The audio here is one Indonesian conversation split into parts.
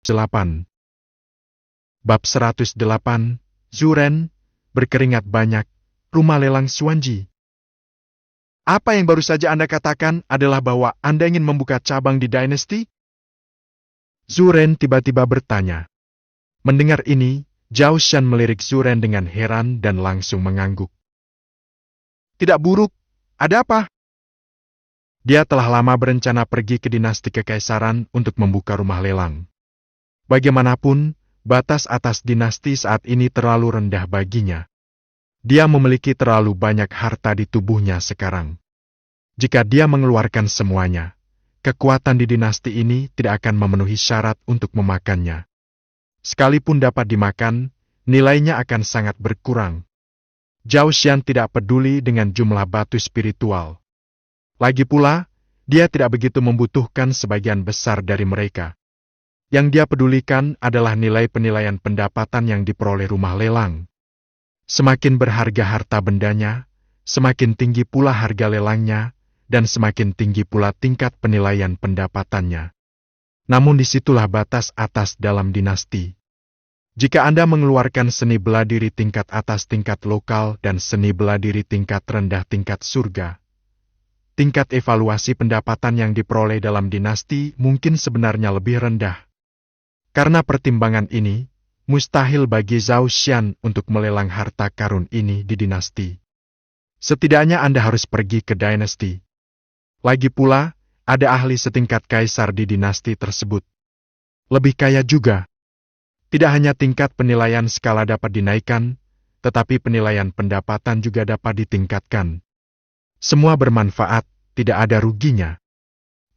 108. Bab 108, Zuren, berkeringat banyak, rumah lelang Xuanji. Apa yang baru saja Anda katakan adalah bahwa Anda ingin membuka cabang di Dynasty? Zuren tiba-tiba bertanya. Mendengar ini, Zhao Shan melirik Zuren dengan heran dan langsung mengangguk. Tidak buruk, ada apa? Dia telah lama berencana pergi ke dinasti kekaisaran untuk membuka rumah lelang. Bagaimanapun, batas atas dinasti saat ini terlalu rendah baginya. Dia memiliki terlalu banyak harta di tubuhnya sekarang. Jika dia mengeluarkan semuanya, kekuatan di dinasti ini tidak akan memenuhi syarat untuk memakannya. Sekalipun dapat dimakan, nilainya akan sangat berkurang. Zhao Shan tidak peduli dengan jumlah batu spiritual. Lagi pula, dia tidak begitu membutuhkan sebagian besar dari mereka. Yang dia pedulikan adalah nilai penilaian pendapatan yang diperoleh rumah lelang. Semakin berharga harta bendanya, semakin tinggi pula harga lelangnya, dan semakin tinggi pula tingkat penilaian pendapatannya. Namun disitulah batas atas dalam dinasti. Jika Anda mengeluarkan seni bela diri tingkat atas tingkat lokal dan seni bela diri tingkat rendah tingkat surga, tingkat evaluasi pendapatan yang diperoleh dalam dinasti mungkin sebenarnya lebih rendah. Karena pertimbangan ini, mustahil bagi Zhao Shan untuk melelang harta karun ini di dinasti. Setidaknya Anda harus pergi ke dinasti. Lagi pula, ada ahli setingkat kaisar di dinasti tersebut. Lebih kaya juga. Tidak hanya tingkat penilaian skala dapat dinaikkan, tetapi penilaian pendapatan juga dapat ditingkatkan. Semua bermanfaat, tidak ada ruginya.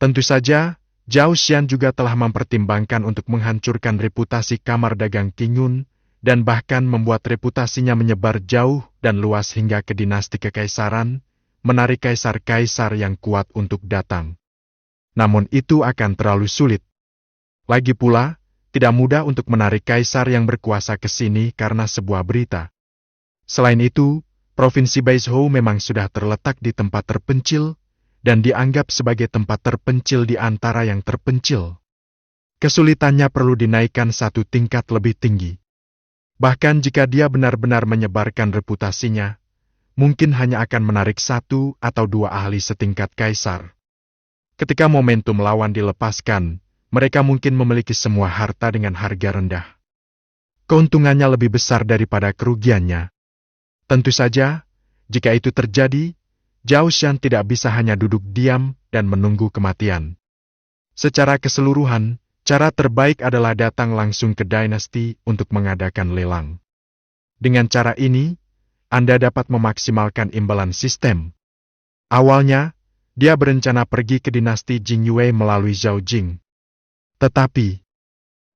Tentu saja, Zhao Shan juga telah mempertimbangkan untuk menghancurkan reputasi kamar dagang Qingyun, dan bahkan membuat reputasinya menyebar jauh dan luas hingga ke dinasti kekaisaran, menarik kaisar-kaisar yang kuat untuk datang. Namun itu akan terlalu sulit. Lagi pula, tidak mudah untuk menarik kaisar yang berkuasa ke sini karena sebuah berita. Selain itu, Provinsi Baizhou memang sudah terletak di tempat terpencil, dan dianggap sebagai tempat terpencil di antara yang terpencil. Kesulitannya perlu dinaikkan satu tingkat lebih tinggi. Bahkan jika dia benar-benar menyebarkan reputasinya, mungkin hanya akan menarik satu atau dua ahli setingkat kaisar. Ketika momentum lawan dilepaskan, mereka mungkin memiliki semua harta dengan harga rendah. Keuntungannya lebih besar daripada kerugiannya. Tentu saja, jika itu terjadi, Zhao Shan tidak bisa hanya duduk diam dan menunggu kematian. Secara keseluruhan, cara terbaik adalah datang langsung ke dinasti untuk mengadakan lelang. Dengan cara ini, Anda dapat memaksimalkan imbalan sistem. Awalnya, dia berencana pergi ke dinasti Jingyue melalui Zhao Jing. Tetapi,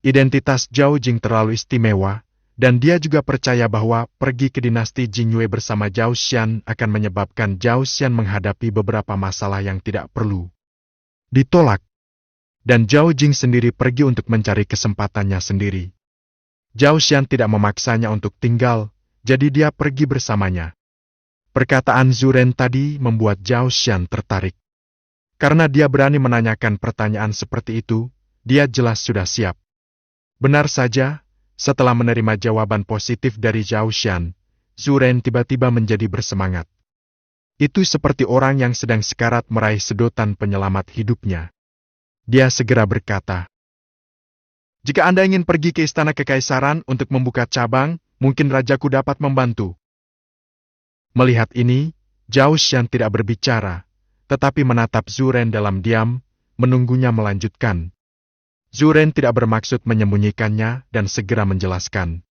identitas Zhao Jing terlalu istimewa, dan dia juga percaya bahwa pergi ke dinasti Jingyue bersama Zhao Shan akan menyebabkan Zhao Shan menghadapi beberapa masalah yang tidak perlu ditolak. Dan Zhao Jing sendiri pergi untuk mencari kesempatannya sendiri. Zhao Shan tidak memaksanya untuk tinggal, jadi dia pergi bersamanya. Perkataan Zuren tadi membuat Zhao Shan tertarik. Karena dia berani menanyakan pertanyaan seperti itu, dia jelas sudah siap. Benar saja, setelah menerima jawaban positif dari Zhao Shan, Zuren tiba-tiba menjadi bersemangat. Itu seperti orang yang sedang sekarat meraih sedotan penyelamat hidupnya. Dia segera berkata, "Jika Anda ingin pergi ke istana kekaisaran untuk membuka cabang, mungkin rajaku dapat membantu." Melihat ini, Zhao Shan tidak berbicara, tetapi menatap Zuren dalam diam, menunggunya melanjutkan. Zuren tidak bermaksud menyembunyikannya dan segera menjelaskan.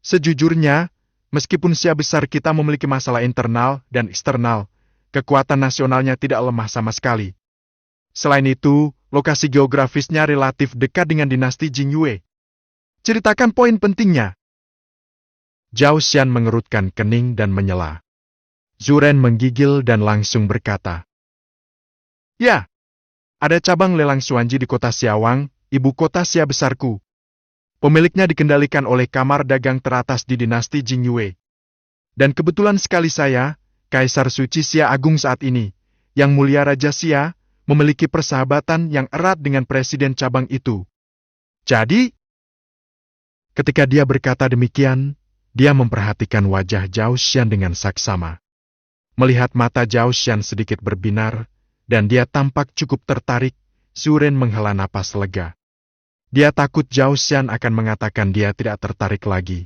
"Sejujurnya, meskipun Xia besar kita memiliki masalah internal dan eksternal, kekuatan nasionalnya tidak lemah sama sekali. Selain itu, lokasi geografisnya relatif dekat dengan dinasti Jingyue. Ceritakan poin pentingnya." Zhao Shan mengerutkan kening dan menyela. Zuren menggigil dan langsung berkata, "Ya, ada cabang lelang Xuanji di kota Xiawang, ibu kota Xia besarku. Pemiliknya dikendalikan oleh kamar dagang teratas di dinasti Jingyue. Dan kebetulan sekali saya, Kaisar Suci Xia Agung saat ini, Yang Mulia Raja Xia, memiliki persahabatan yang erat dengan presiden cabang itu. Jadi, ketika dia berkata demikian, dia memperhatikan wajah Zhao Xian dengan saksama. Melihat mata Zhao Xian sedikit berbinar, dan dia tampak cukup tertarik, Zhu Ren menghela napas lega. Dia takut Zhao Xian akan mengatakan dia tidak tertarik lagi.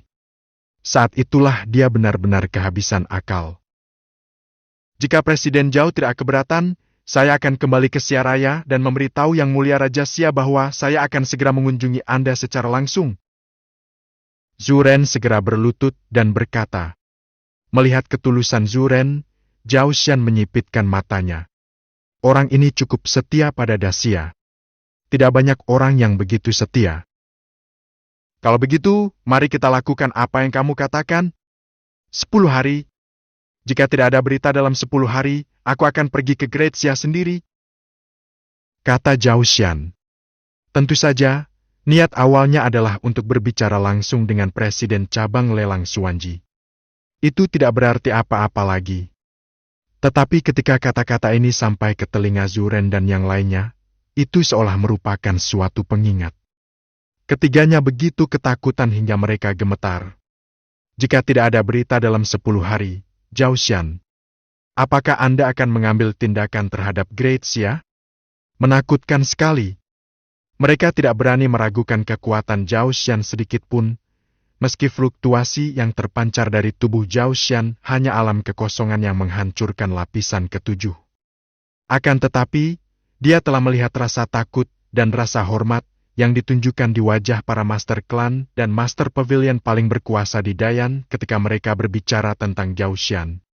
Saat itulah dia benar-benar kehabisan akal. Jika Presiden Zhao tidak keberatan, saya akan kembali ke Xia Raya dan memberitahu Yang Mulia Raja Xia bahwa saya akan segera mengunjungi Anda secara langsung. Zhu Ren segera berlutut dan berkata. Melihat ketulusan Zhu Ren, Zhao Xian menyipitkan matanya. Orang ini cukup setia pada Daxia. Tidak banyak orang yang begitu setia. Kalau begitu, mari kita lakukan apa yang kamu katakan. 10 hari. Jika tidak ada berita dalam 10 hari, aku akan pergi ke Great Xia sendiri. Kata Zhao Xian. Tentu saja, niat awalnya adalah untuk berbicara langsung dengan Presiden Cabang Lelang Xuanji. Itu tidak berarti apa-apa lagi. Tetapi ketika kata-kata ini sampai ke telinga Zhu Ren dan yang lainnya, itu seolah merupakan suatu pengingat. Ketiganya begitu ketakutan hingga mereka gemetar. Jika tidak ada berita dalam 10 hari, Zhao Xian, apakah Anda akan mengambil tindakan terhadap Great Xia? Menakutkan sekali. Mereka tidak berani meragukan kekuatan Zhao Xian sedikit pun, meski fluktuasi yang terpancar dari tubuh Zhao Xian hanya alam kekosongan yang menghancurkan lapisan ketujuh. Akan tetapi, dia telah melihat rasa takut dan rasa hormat yang ditunjukkan di wajah para Master Klan dan Master Pavilion paling berkuasa di Dayan ketika mereka berbicara tentang Zhao Xian.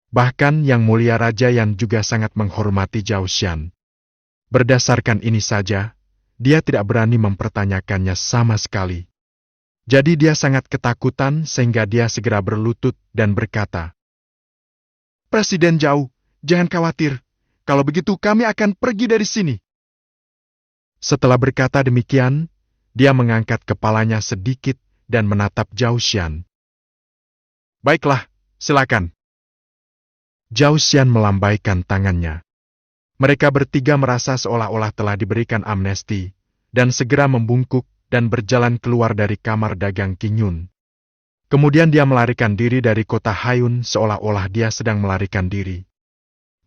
Bahkan Yang Mulia Raja Yan juga sangat menghormati Zhao Xian. Berdasarkan ini saja, dia tidak berani mempertanyakannya sama sekali. Jadi dia sangat ketakutan sehingga dia segera berlutut dan berkata, Presiden Zhao, jangan khawatir. Kalau begitu kami akan pergi dari sini. Setelah berkata demikian, dia mengangkat kepalanya sedikit dan menatap Zhao Xian. Baiklah, silakan. Zhao Xian melambaikan tangannya. Mereka bertiga merasa seolah-olah telah diberikan amnesti, dan segera membungkuk dan berjalan keluar dari kamar dagang Qingyun. Kemudian dia melarikan diri dari kota Hayun seolah-olah dia sedang melarikan diri.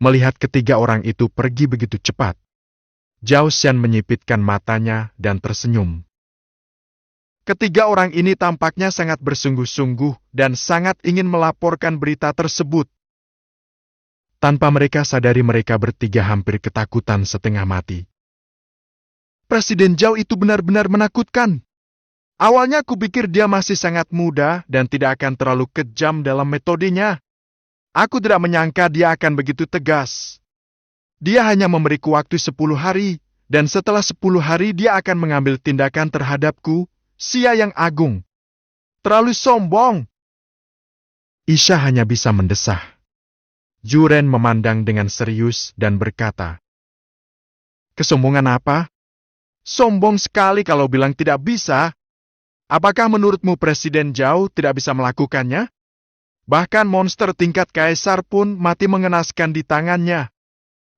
Melihat ketiga orang itu pergi begitu cepat, Zhao Xian menyipitkan matanya dan tersenyum. Ketiga orang ini tampaknya sangat bersungguh-sungguh dan sangat ingin melaporkan berita tersebut. Tanpa mereka sadari mereka bertiga hampir ketakutan setengah mati. Presiden Zhao itu benar-benar menakutkan. Awalnya aku pikir dia masih sangat muda dan tidak akan terlalu kejam dalam metodenya. Aku tidak menyangka dia akan begitu tegas. Dia hanya memberiku waktu 10 hari, dan setelah 10 hari dia akan mengambil tindakan terhadapku, Xia yang agung. Terlalu sombong. Isha hanya bisa mendesah. Zhu Ren memandang dengan serius dan berkata, Kesombongan apa? Sombong sekali kalau bilang tidak bisa. Apakah menurutmu Presiden Zhao tidak bisa melakukannya? Bahkan monster tingkat kaisar pun mati mengenaskan di tangannya.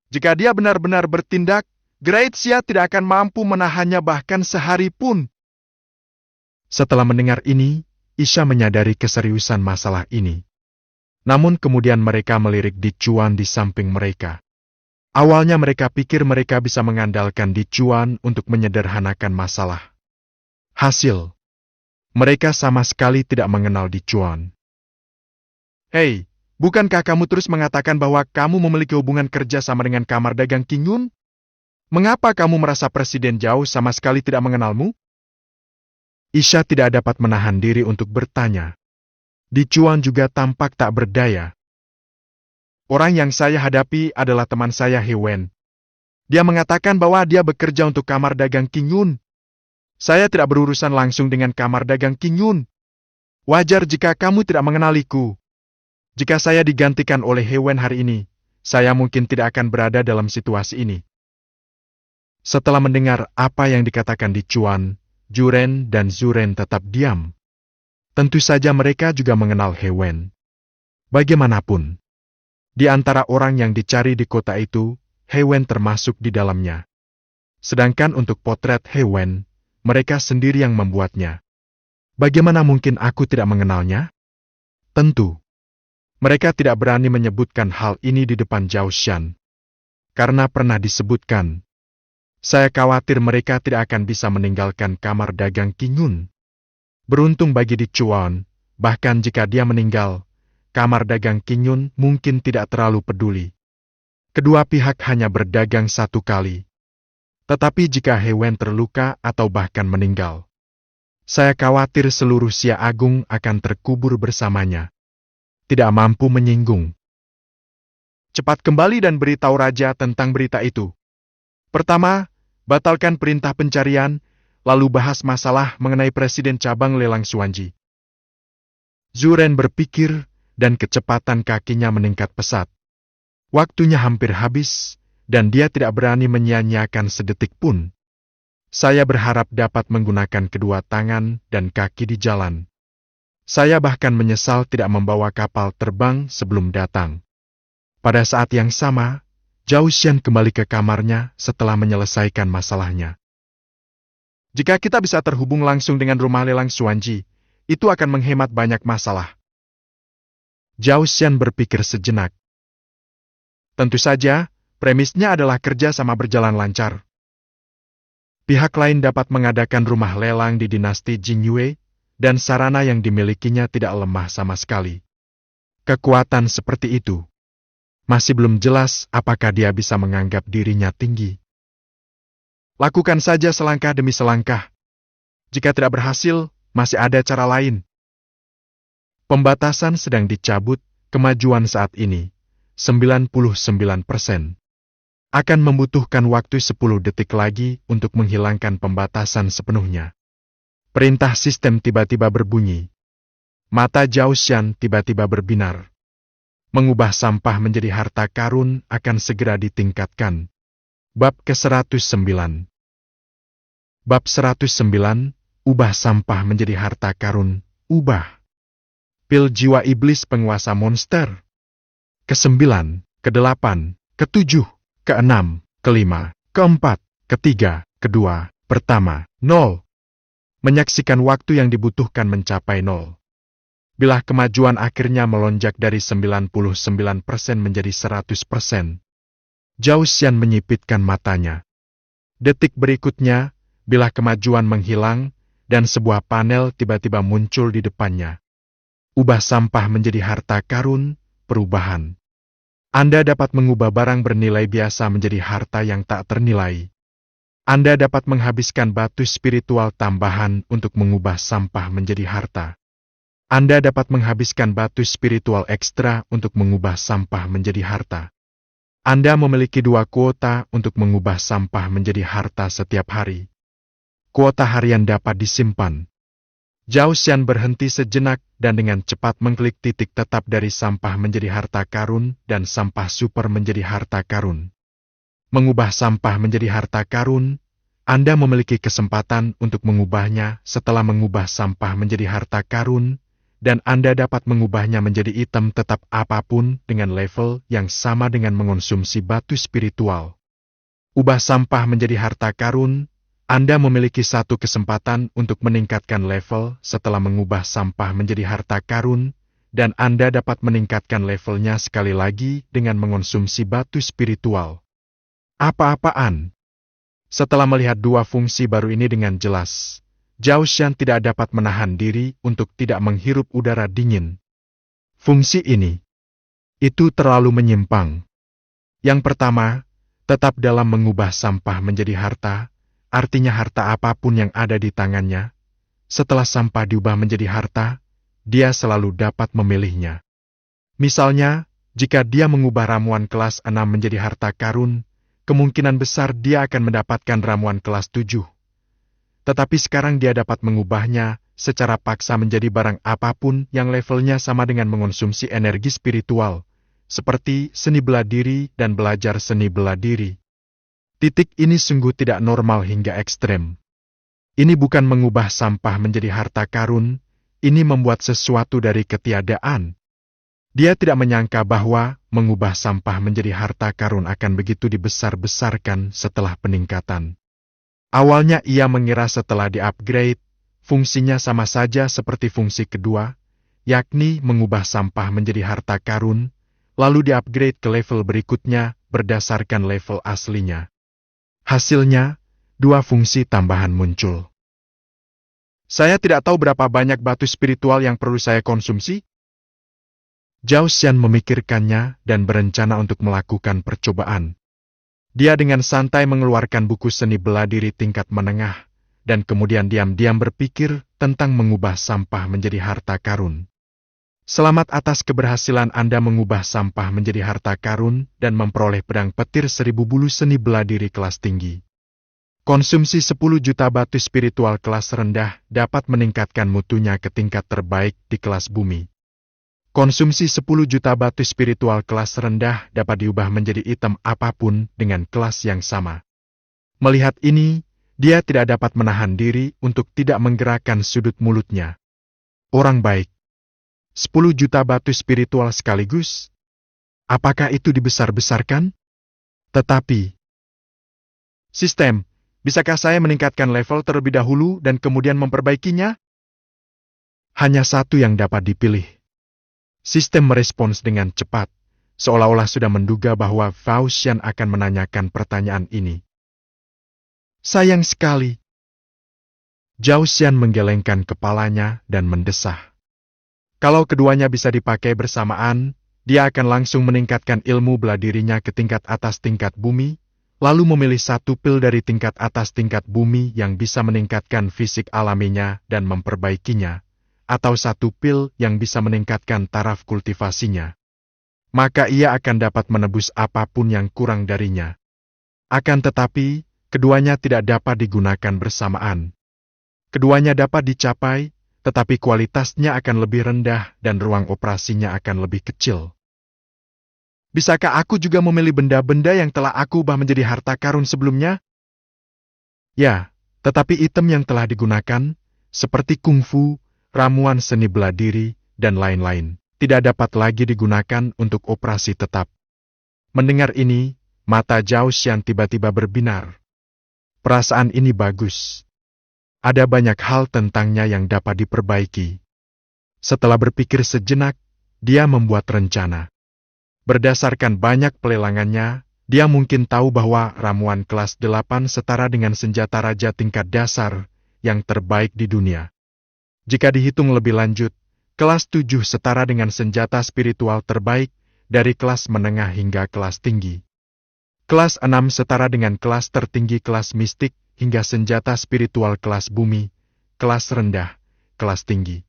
Jika dia benar-benar bertindak, Great Xia tidak akan mampu menahannya bahkan sehari pun. Setelah mendengar ini, Isha menyadari keseriusan masalah ini. Namun kemudian mereka melirik Di Chuan di samping mereka. Awalnya mereka pikir mereka bisa mengandalkan Di Chuan untuk menyederhanakan masalah. Hasil, mereka sama sekali tidak mengenal Di Chuan. Hei, bukankah kamu terus mengatakan bahwa kamu memiliki hubungan kerja sama dengan kamar dagang Qingyun? Mengapa kamu merasa Presiden Zhao sama sekali tidak mengenalmu? Isha tidak dapat menahan diri untuk bertanya. Di Chuan juga tampak tak berdaya. Orang yang saya hadapi adalah teman saya He Wen. Dia mengatakan bahwa dia bekerja untuk kamar dagang Qingyun. Saya tidak berurusan langsung dengan kamar dagang Qingyun. Wajar jika kamu tidak mengenaliku. Jika saya digantikan oleh He Wen hari ini, saya mungkin tidak akan berada dalam situasi ini. Setelah mendengar apa yang dikatakan Di Chuan, Zhu Ren dan Zhu Ren tetap diam. Tentu saja mereka juga mengenal He Wen. Bagaimanapun, di antara orang yang dicari di kota itu, He Wen termasuk di dalamnya. Sedangkan untuk potret He Wen, mereka sendiri yang membuatnya. Bagaimana mungkin aku tidak mengenalnya? Tentu. Mereka tidak berani menyebutkan hal ini di depan Zhao Xian. Karena pernah disebutkan. Saya khawatir mereka tidak akan bisa meninggalkan kamar dagang Qingyun. Beruntung bagi Di Chuan, bahkan jika dia meninggal, kamar dagang Qingyun mungkin tidak terlalu peduli. Kedua pihak hanya berdagang satu kali. Tetapi jika He Wen terluka atau bahkan meninggal, saya khawatir seluruh Xia Agung akan terkubur bersamanya. Tidak mampu menyinggung. Cepat kembali dan beritahu Raja tentang berita itu. Pertama, batalkan perintah pencarian, lalu bahas masalah mengenai Presiden Cabang Lelang Xuanji. Zhu Ren berpikir, dan kecepatan kakinya meningkat pesat. Waktunya hampir habis, dan dia tidak berani menyia-nyiakan sedetik pun. Saya berharap dapat menggunakan kedua tangan dan kaki di jalan. Saya bahkan menyesal tidak membawa kapal terbang sebelum datang. Pada saat yang sama, Zhao Xian kembali ke kamarnya setelah menyelesaikan masalahnya. Jika kita bisa terhubung langsung dengan rumah lelang Xuanji, itu akan menghemat banyak masalah. Zhao Xian berpikir sejenak. Tentu saja, premisnya adalah kerja sama berjalan lancar. Pihak lain dapat mengadakan rumah lelang di dinasti Jingyue, dan sarana yang dimilikinya tidak lemah sama sekali. Kekuatan seperti itu. Masih belum jelas apakah dia bisa menganggap dirinya tinggi. Lakukan saja selangkah demi selangkah. Jika tidak berhasil, masih ada cara lain. Pembatasan sedang dicabut, kemajuan saat ini, 99%. Akan membutuhkan waktu 10 detik lagi untuk menghilangkan pembatasan sepenuhnya. Perintah sistem tiba-tiba berbunyi. Mata Zhao Xian tiba-tiba berbinar. Mengubah sampah menjadi harta karun akan segera ditingkatkan. Bab ke-109. Bab 109, ubah sampah menjadi harta karun, ubah. Pil jiwa iblis penguasa monster. Ke-9, ke-8, ke-7. Ke-6, ke-5, ke-4, ke-3, ke-2, pertama, 0. Menyaksikan waktu yang dibutuhkan mencapai 0. Bilah kemajuan akhirnya melonjak dari 99% menjadi 100%. Zhao Xian menyipitkan matanya. Detik berikutnya, bilah kemajuan menghilang, dan sebuah panel tiba-tiba muncul di depannya. Ubah sampah menjadi harta karun, perubahan. Anda dapat mengubah barang bernilai biasa menjadi harta yang tak ternilai. Anda dapat menghabiskan batu spiritual tambahan untuk mengubah sampah menjadi harta. Anda dapat menghabiskan batu spiritual ekstra untuk mengubah sampah menjadi harta. Anda memiliki 2 kuota untuk mengubah sampah menjadi harta setiap hari. Kuota harian dapat disimpan. Zhao Xian berhenti sejenak dan dengan cepat mengklik titik tetap dari sampah menjadi harta karun dan sampah super menjadi harta karun. Mengubah sampah menjadi harta karun, Anda memiliki kesempatan untuk mengubahnya setelah mengubah sampah menjadi harta karun, dan Anda dapat mengubahnya menjadi item tetap apapun dengan level yang sama dengan mengonsumsi batu spiritual. Ubah sampah menjadi harta karun, Anda memiliki satu kesempatan untuk meningkatkan level setelah mengubah sampah menjadi harta karun, dan Anda dapat meningkatkan levelnya sekali lagi dengan mengonsumsi batu spiritual. Apa-apaan? Setelah melihat 2 fungsi baru ini dengan jelas, Zhao Xian tidak dapat menahan diri untuk tidak menghirup udara dingin. Fungsi ini, itu terlalu menyimpang. Yang pertama, tetap dalam mengubah sampah menjadi harta, artinya harta apapun yang ada di tangannya, setelah sampah diubah menjadi harta, dia selalu dapat memilihnya. Misalnya, jika dia mengubah ramuan kelas 6 menjadi harta karun, kemungkinan besar dia akan mendapatkan ramuan kelas 7. Tetapi sekarang dia dapat mengubahnya secara paksa menjadi barang apapun yang levelnya sama dengan mengonsumsi energi spiritual, seperti seni bela diri dan belajar seni bela diri. Titik ini sungguh tidak normal hingga ekstrem. Ini bukan mengubah sampah menjadi harta karun, ini membuat sesuatu dari ketiadaan. Dia tidak menyangka bahwa mengubah sampah menjadi harta karun akan begitu dibesar-besarkan setelah peningkatan. Awalnya ia mengira setelah di-upgrade, fungsinya sama saja seperti fungsi kedua, yakni mengubah sampah menjadi harta karun, lalu di-upgrade ke level berikutnya berdasarkan level aslinya. Hasilnya, dua fungsi tambahan muncul. Saya tidak tahu berapa banyak batu spiritual yang perlu saya konsumsi. Zhao Xian memikirkannya dan berencana untuk melakukan percobaan. Dia dengan santai mengeluarkan buku seni bela diri tingkat menengah, dan kemudian diam-diam berpikir tentang mengubah sampah menjadi harta karun. Selamat atas keberhasilan Anda mengubah sampah menjadi harta karun dan memperoleh pedang petir 1000 bulu seni bela diri kelas tinggi. Konsumsi 10 juta batu spiritual kelas rendah dapat meningkatkan mutunya ke tingkat terbaik di kelas bumi. Konsumsi 10 juta batu spiritual kelas rendah dapat diubah menjadi item apapun dengan kelas yang sama. Melihat ini, dia tidak dapat menahan diri untuk tidak menggerakkan sudut mulutnya. Orang baik. 10 juta batu spiritual sekaligus? Apakah itu dibesar-besarkan? Tetapi, sistem, bisakah saya meningkatkan level terlebih dahulu dan kemudian memperbaikinya? Hanya satu yang dapat dipilih. Sistem merespons dengan cepat, seolah-olah sudah menduga bahwa Zhao Xian akan menanyakan pertanyaan ini. Sayang sekali. Zhao Xian menggelengkan kepalanya dan mendesah. Kalau keduanya bisa dipakai bersamaan, dia akan langsung meningkatkan ilmu bela dirinya ke tingkat atas tingkat bumi, lalu memilih satu pil dari tingkat atas tingkat bumi yang bisa meningkatkan fisik alaminya dan memperbaikinya, atau satu pil yang bisa meningkatkan taraf kultivasinya. Maka ia akan dapat menebus apapun yang kurang darinya. Akan tetapi, keduanya tidak dapat digunakan bersamaan. Keduanya dapat dicapai, tetapi kualitasnya akan lebih rendah dan ruang operasinya akan lebih kecil. Bisakah aku juga memilih benda-benda yang telah aku ubah menjadi harta karun sebelumnya? Ya, tetapi item yang telah digunakan, seperti kungfu, ramuan seni bela diri, dan lain-lain, tidak dapat lagi digunakan untuk operasi tetap. Mendengar ini, mata Zhao Xian tiba-tiba berbinar. Perasaan ini bagus. Ada banyak hal tentangnya yang dapat diperbaiki. Setelah berpikir sejenak, dia membuat rencana. Berdasarkan banyak pelelangannya, dia mungkin tahu bahwa ramuan kelas 8 setara dengan senjata raja tingkat dasar yang terbaik di dunia. Jika dihitung lebih lanjut, kelas 7 setara dengan senjata spiritual terbaik dari kelas menengah hingga kelas tinggi. Kelas 6 setara dengan kelas tertinggi kelas mistik hingga senjata spiritual kelas bumi, kelas rendah, kelas tinggi.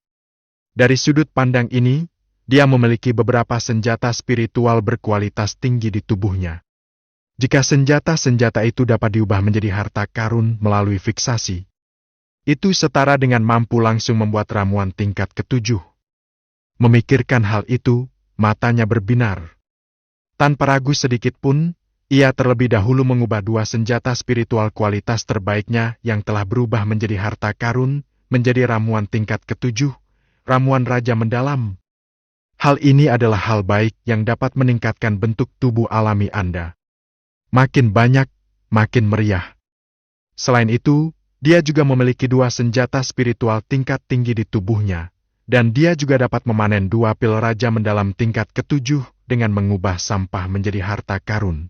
Dari sudut pandang ini, dia memiliki beberapa senjata spiritual berkualitas tinggi di tubuhnya. Jika senjata-senjata itu dapat diubah menjadi harta karun melalui fiksasi, itu setara dengan mampu langsung membuat ramuan tingkat ke-7. Memikirkan hal itu, matanya berbinar. Tanpa ragu sedikit pun, ia terlebih dahulu mengubah dua senjata spiritual kualitas terbaiknya yang telah berubah menjadi harta karun, menjadi ramuan tingkat ke-7, ramuan raja mendalam. Hal ini adalah hal baik yang dapat meningkatkan bentuk tubuh alami Anda. Makin banyak, makin meriah. Selain itu, dia juga memiliki dua senjata spiritual tingkat tinggi di tubuhnya, dan dia juga dapat memanen dua pil raja mendalam tingkat ke-7 dengan mengubah sampah menjadi harta karun.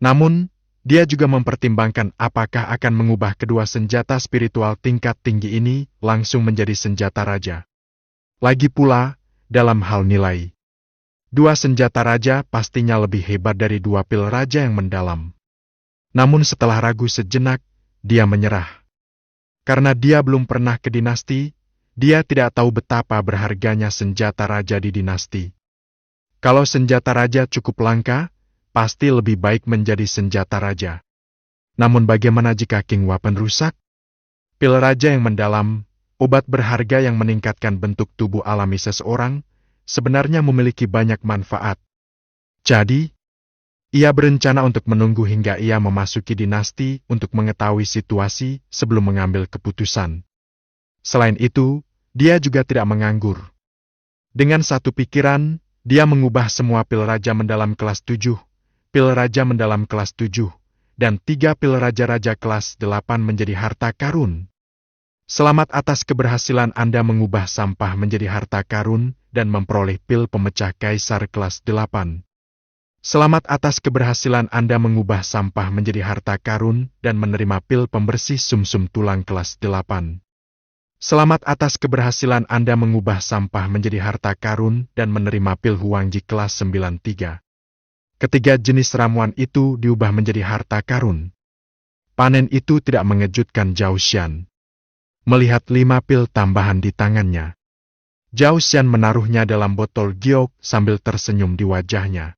Namun, dia juga mempertimbangkan apakah akan mengubah kedua senjata spiritual tingkat tinggi ini langsung menjadi senjata raja. Lagi pula, dalam hal nilai, dua senjata raja pastinya lebih hebat dari dua pil raja yang mendalam. Namun setelah ragu sejenak, dia menyerah. Karena dia belum pernah ke dinasti, dia tidak tahu betapa berharganya senjata raja di dinasti. Kalau senjata raja cukup langka, pasti lebih baik menjadi senjata raja. Namun bagaimana jika King Weapon rusak? Pil raja yang mendalam, obat berharga yang meningkatkan bentuk tubuh alami seseorang, sebenarnya memiliki banyak manfaat. Jadi, ia berencana untuk menunggu hingga ia memasuki dinasti untuk mengetahui situasi sebelum mengambil keputusan. Selain itu, dia juga tidak menganggur. Dengan satu pikiran, dia mengubah semua pil raja mendalam kelas 7, pil raja mendalam kelas 7, dan 3 pil raja-raja kelas 8 menjadi harta karun. Selamat atas keberhasilan Anda mengubah sampah menjadi harta karun dan memperoleh pil pemecah kaisar kelas 8. Selamat atas keberhasilan Anda mengubah sampah menjadi harta karun dan menerima pil pembersih sumsum tulang kelas 8. Selamat atas keberhasilan Anda mengubah sampah menjadi harta karun dan menerima pil Huangji kelas 93. Ketiga jenis ramuan itu diubah menjadi harta karun. Panen itu tidak mengejutkan Zhao Xian. Melihat 5 pil tambahan di tangannya, Zhao Xian menaruhnya dalam botol giok sambil tersenyum di wajahnya.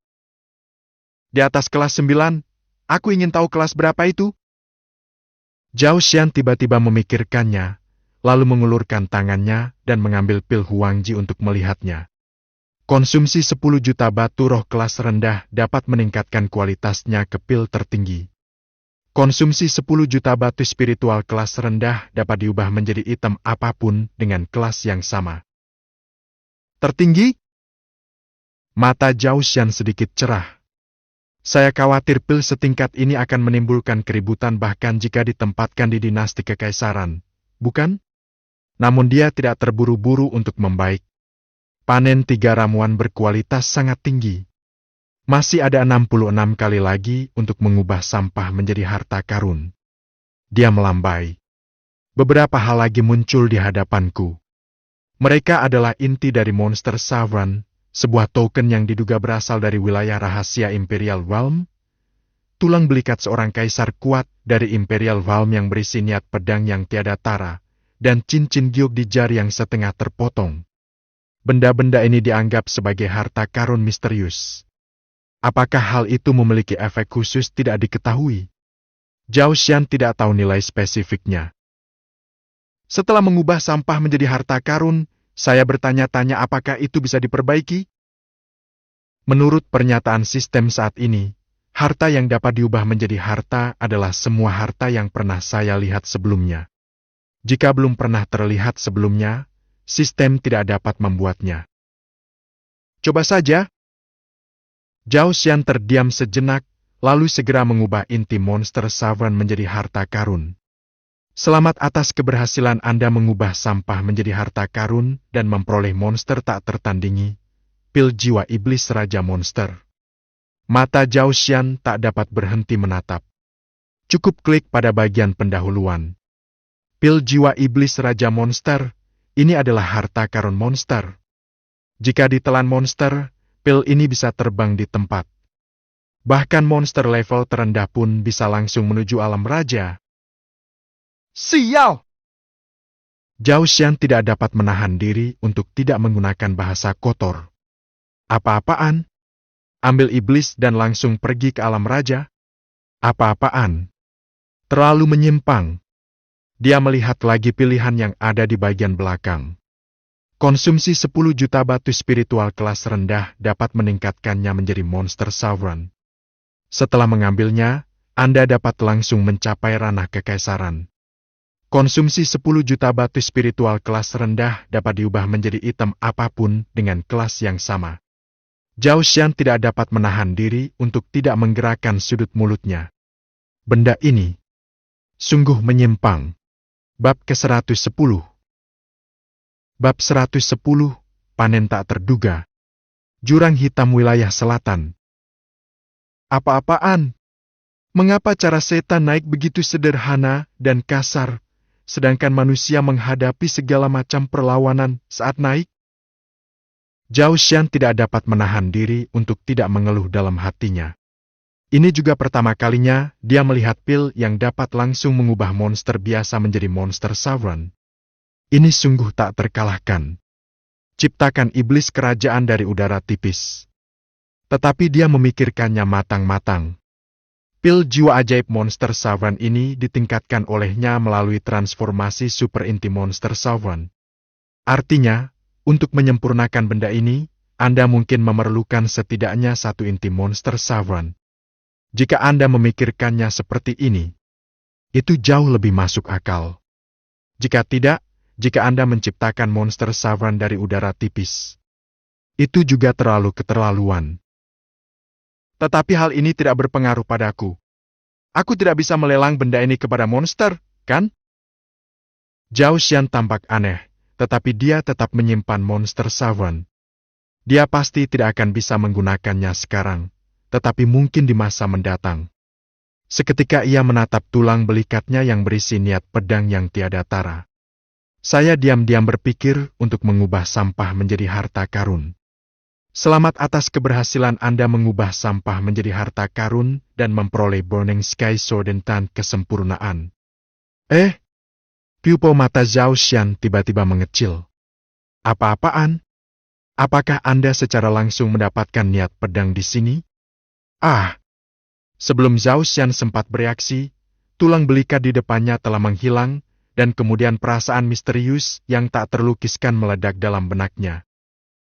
Di atas kelas 9, aku ingin tahu kelas berapa itu? Zhao Xian tiba-tiba memikirkannya, lalu mengulurkan tangannya dan mengambil pil Huangji untuk melihatnya. Konsumsi 10 juta batu roh kelas rendah dapat meningkatkan kualitasnya ke pil tertinggi. Konsumsi 10 juta batu spiritual kelas rendah dapat diubah menjadi item apapun dengan kelas yang sama. Tertinggi? Mata Zhao Xian sedikit cerah. Saya khawatir pil setingkat ini akan menimbulkan keributan bahkan jika ditempatkan di dinasti kekaisaran, bukan? Namun dia tidak terburu-buru untuk membaik. Panen 3 ramuan berkualitas sangat tinggi. Masih ada 66 kali lagi untuk mengubah sampah menjadi harta karun. Dia melambai. Beberapa hal lagi muncul di hadapanku. Mereka adalah inti dari Monster Sovereign, sebuah token yang diduga berasal dari wilayah rahasia Imperial Realm, tulang belikat seorang kaisar kuat dari Imperial Realm yang berisi niat pedang yang tiada tara, dan cincin giok di jari yang setengah terpotong. Benda-benda ini dianggap sebagai harta karun misterius. Apakah hal itu memiliki efek khusus tidak diketahui? Zhao Xian tidak tahu nilai spesifiknya. Setelah mengubah sampah menjadi harta karun, saya bertanya-tanya apakah itu bisa diperbaiki? Menurut pernyataan sistem saat ini, harta yang dapat diubah menjadi harta adalah semua harta yang pernah saya lihat sebelumnya. Jika belum pernah terlihat sebelumnya, sistem tidak dapat membuatnya. Coba saja. Zhao Xian terdiam sejenak, lalu segera mengubah inti Monster Sovereign menjadi harta karun. Selamat atas keberhasilan Anda mengubah sampah menjadi harta karun dan memperoleh monster tak tertandingi, pil jiwa iblis Raja Monster. Mata Zhao Xian tak dapat berhenti menatap. Cukup klik pada bagian pendahuluan. Pil jiwa iblis Raja Monster, ini adalah harta karun monster. Jika ditelan monster, pil ini bisa terbang di tempat. Bahkan monster level terendah pun bisa langsung menuju alam raja. Sial! Zhao Xian tidak dapat menahan diri untuk tidak menggunakan bahasa kotor. Apa-apaan? Ambil iblis dan langsung pergi ke alam raja? Apa-apaan? Terlalu menyimpang. Dia melihat lagi pilihan yang ada di bagian belakang. Konsumsi 10 juta batu spiritual kelas rendah dapat meningkatkannya menjadi Monster Sovereign. Setelah mengambilnya, Anda dapat langsung mencapai ranah kekaisaran. Konsumsi 10 juta batu spiritual kelas rendah dapat diubah menjadi item apapun dengan kelas yang sama. Zhao Xian tidak dapat menahan diri untuk tidak menggerakkan sudut mulutnya. Benda ini sungguh menyimpang. Bab ke-110. Bab 110, panen tak terduga. Jurang hitam wilayah selatan. Apa-apaan? Mengapa cara setan naik begitu sederhana dan kasar, sedangkan manusia menghadapi segala macam perlawanan saat naik? Zhao Xian tidak dapat menahan diri untuk tidak mengeluh dalam hatinya. Ini juga pertama kalinya dia melihat pil yang dapat langsung mengubah monster biasa menjadi Monster Sovereign. Ini sungguh tak terkalahkan. Ciptakan iblis kerajaan dari udara tipis. Tetapi dia memikirkannya matang-matang. Pil jiwa ajaib Monster Sovereign ini ditingkatkan olehnya melalui transformasi super inti Monster Sovereign. Artinya, untuk menyempurnakan benda ini, Anda mungkin memerlukan setidaknya 1 inti Monster Sovereign. Jika Anda memikirkannya seperti ini, itu jauh lebih masuk akal. Jika tidak, jika Anda menciptakan Monster Sovereign dari udara tipis, itu juga terlalu keterlaluan. Tetapi hal ini tidak berpengaruh padaku. Aku tidak bisa melelang benda ini kepada monster, kan? Zhao Xian tampak aneh, tetapi dia tetap menyimpan monster savant. Dia pasti tidak akan bisa menggunakannya sekarang, tetapi mungkin di masa mendatang. Seketika ia menatap tulang belikatnya yang berisi niat pedang yang tiada tara. Saya diam-diam berpikir untuk mengubah sampah menjadi harta karun. Selamat atas keberhasilan Anda mengubah sampah menjadi harta karun dan memperoleh Burning Sky Sword dan kesempurnaan. Pupil mata Zhao Xian tiba-tiba mengecil. Apa-apaan? Apakah Anda secara langsung mendapatkan niat pedang di sini? Sebelum Zhao Xian sempat bereaksi, tulang belikat di depannya telah menghilang, dan kemudian perasaan misterius yang tak terlukiskan meledak dalam benaknya.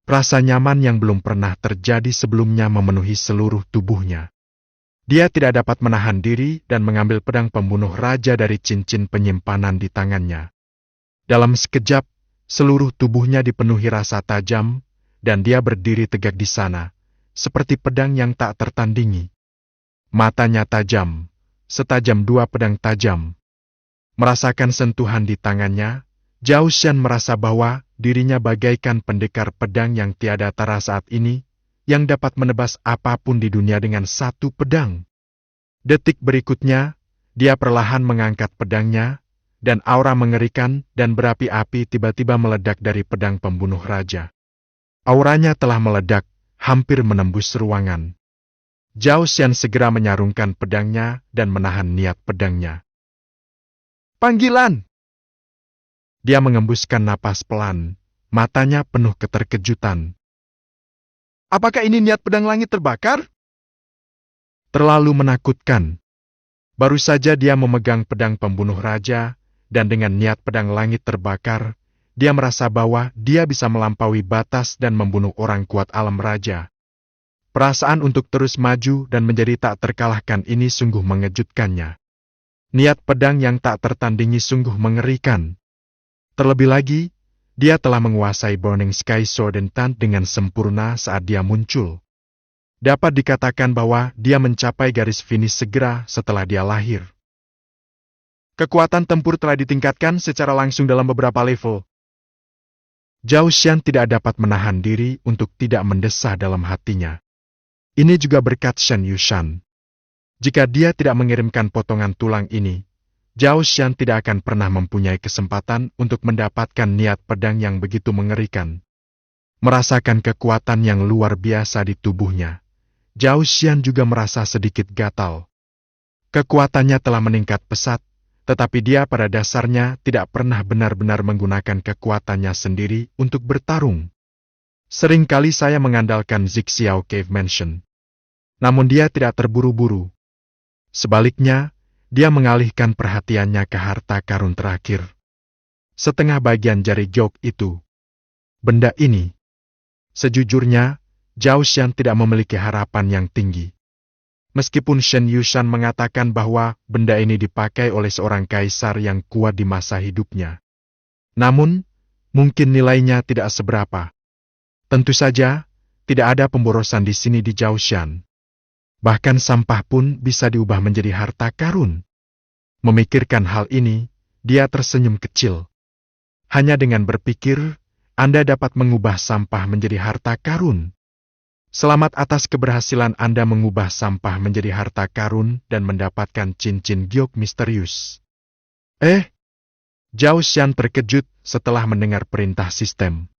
Rasa nyaman yang belum pernah terjadi sebelumnya memenuhi seluruh tubuhnya. Dia tidak dapat menahan diri dan mengambil pedang pembunuh raja dari cincin penyimpanan di tangannya. Dalam sekejap, seluruh tubuhnya dipenuhi rasa tajam, dan dia berdiri tegak di sana, seperti pedang yang tak tertandingi. Matanya tajam, setajam dua pedang tajam. Merasakan sentuhan di tangannya, Zhao Xian merasa bahwa dirinya bagaikan pendekar pedang yang tiada tara saat ini, yang dapat menebas apapun di dunia dengan satu pedang. Detik berikutnya, dia perlahan mengangkat pedangnya, dan aura mengerikan dan berapi-api tiba-tiba meledak dari pedang pembunuh raja. Auranya telah meledak, hampir menembus ruangan. Zhao Xian segera menyarungkan pedangnya dan menahan niat pedangnya. Panggilan! Dia mengembuskan napas pelan, matanya penuh keterkejutan. Apakah ini niat pedang langit terbakar? Terlalu menakutkan. Baru saja dia memegang pedang pembunuh raja, dan dengan niat pedang langit terbakar, dia merasa bahwa dia bisa melampaui batas dan membunuh orang kuat alam raja. Perasaan untuk terus maju dan menjadi tak terkalahkan ini sungguh mengejutkannya. Niat pedang yang tak tertandingi sungguh mengerikan. Terlebih lagi, dia telah menguasai Burning Sky Sword dengan sempurna saat dia muncul. Dapat dikatakan bahwa dia mencapai garis finish segera setelah dia lahir. Kekuatan tempur telah ditingkatkan secara langsung dalam beberapa level. Zhao Xian tidak dapat menahan diri untuk tidak mendesah dalam hatinya. Ini juga berkat Shen Yushan. Jika dia tidak mengirimkan potongan tulang ini, Zhao Xian tidak akan pernah mempunyai kesempatan untuk mendapatkan niat pedang yang begitu mengerikan. Merasakan kekuatan yang luar biasa di tubuhnya, Zhao Xian juga merasa sedikit gatal. Kekuatannya telah meningkat pesat, tetapi dia pada dasarnya tidak pernah benar-benar menggunakan kekuatannya sendiri untuk bertarung. Seringkali saya mengandalkan Zixiao Cave Mansion. Namun dia tidak terburu-buru. Sebaliknya, dia mengalihkan perhatiannya ke harta karun terakhir. Setengah bagian jari Gyok itu. Benda ini. Sejujurnya, Zhao Xian tidak memiliki harapan yang tinggi. Meskipun Shen Yushan mengatakan bahwa benda ini dipakai oleh seorang kaisar yang kuat di masa hidupnya. Namun, mungkin nilainya tidak seberapa. Tentu saja, tidak ada pemborosan di sini di Zhao Xian. Bahkan sampah pun bisa diubah menjadi harta karun. Memikirkan hal ini, dia tersenyum kecil. Hanya dengan berpikir, Anda dapat mengubah sampah menjadi harta karun. Selamat atas keberhasilan Anda mengubah sampah menjadi harta karun dan mendapatkan cincin giok misterius. Zhao Xian terkejut setelah mendengar perintah sistem.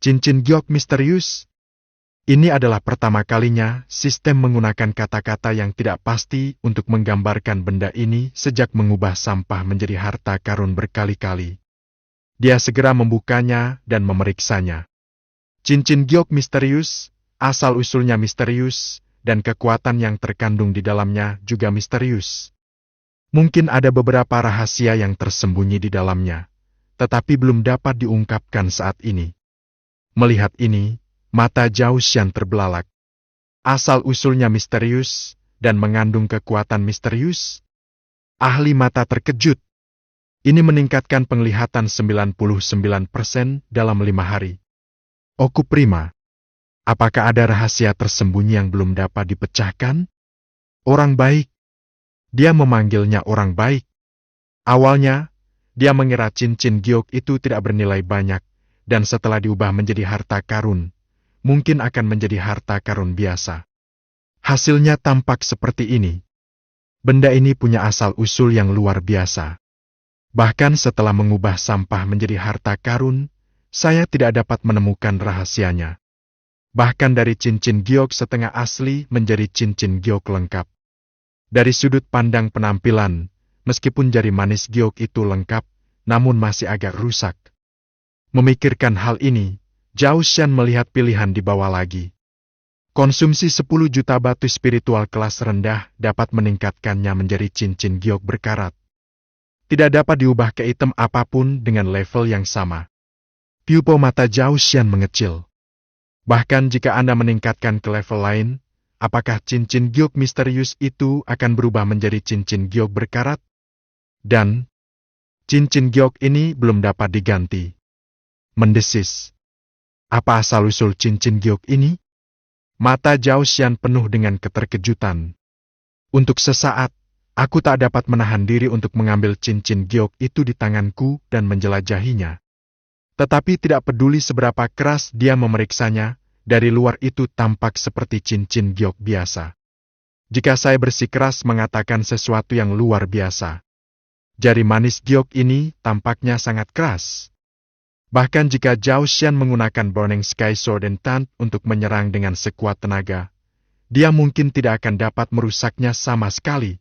Cincin giok misterius? Ini adalah pertama kalinya sistem menggunakan kata-kata yang tidak pasti untuk menggambarkan benda ini sejak mengubah sampah menjadi harta karun berkali-kali. Dia segera membukanya dan memeriksanya. Cincin giok misterius, asal-usulnya misterius, dan kekuatan yang terkandung di dalamnya juga misterius. Mungkin ada beberapa rahasia yang tersembunyi di dalamnya, tetapi belum dapat diungkapkan saat ini. Melihat ini, mata Zhao Xian terbelalak. Asal-usulnya misterius dan mengandung kekuatan misterius. Ahli mata terkejut. Ini meningkatkan penglihatan 99% dalam 5 hari. Oku prima. Apakah ada rahasia tersembunyi yang belum dapat dipecahkan? Orang baik. Dia memanggilnya orang baik. Awalnya, dia mengira cincin giok itu tidak bernilai banyak, dan setelah diubah menjadi harta karun, mungkin akan menjadi harta karun biasa. Hasilnya tampak seperti ini. Benda ini punya asal-usul yang luar biasa. Bahkan setelah mengubah sampah menjadi harta karun, saya tidak dapat menemukan rahasianya. Bahkan dari cincin giok setengah asli menjadi cincin giok lengkap. Dari sudut pandang penampilan, meskipun jari manis giok itu lengkap, namun masih agak rusak. Memikirkan hal ini, Zhao Xian melihat pilihan di bawah lagi. Konsumsi 10 juta batu spiritual kelas rendah dapat meningkatkannya menjadi cincin giok berkarat. Tidak dapat diubah ke item apapun dengan level yang sama. Pupil mata Zhao Xian mengecil. Bahkan jika Anda meningkatkan ke level lain, apakah cincin giok misterius itu akan berubah menjadi cincin giok berkarat? Dan cincin giok ini belum dapat diganti. Mendesis. Apa asal-usul cincin giok ini? Mata Zhao Xian penuh dengan keterkejutan. Untuk sesaat, aku tak dapat menahan diri untuk mengambil cincin giok itu di tanganku dan menjelajahinya. Tetapi tidak peduli seberapa keras dia memeriksanya, dari luar itu tampak seperti cincin giok biasa. Jika saya bersikeras mengatakan sesuatu yang luar biasa, jari manis giok ini tampaknya sangat keras. Bahkan jika Zhao Xian menggunakan Burning Sky Sword and Taunt untuk menyerang dengan sekuat tenaga, dia mungkin tidak akan dapat merusaknya sama sekali.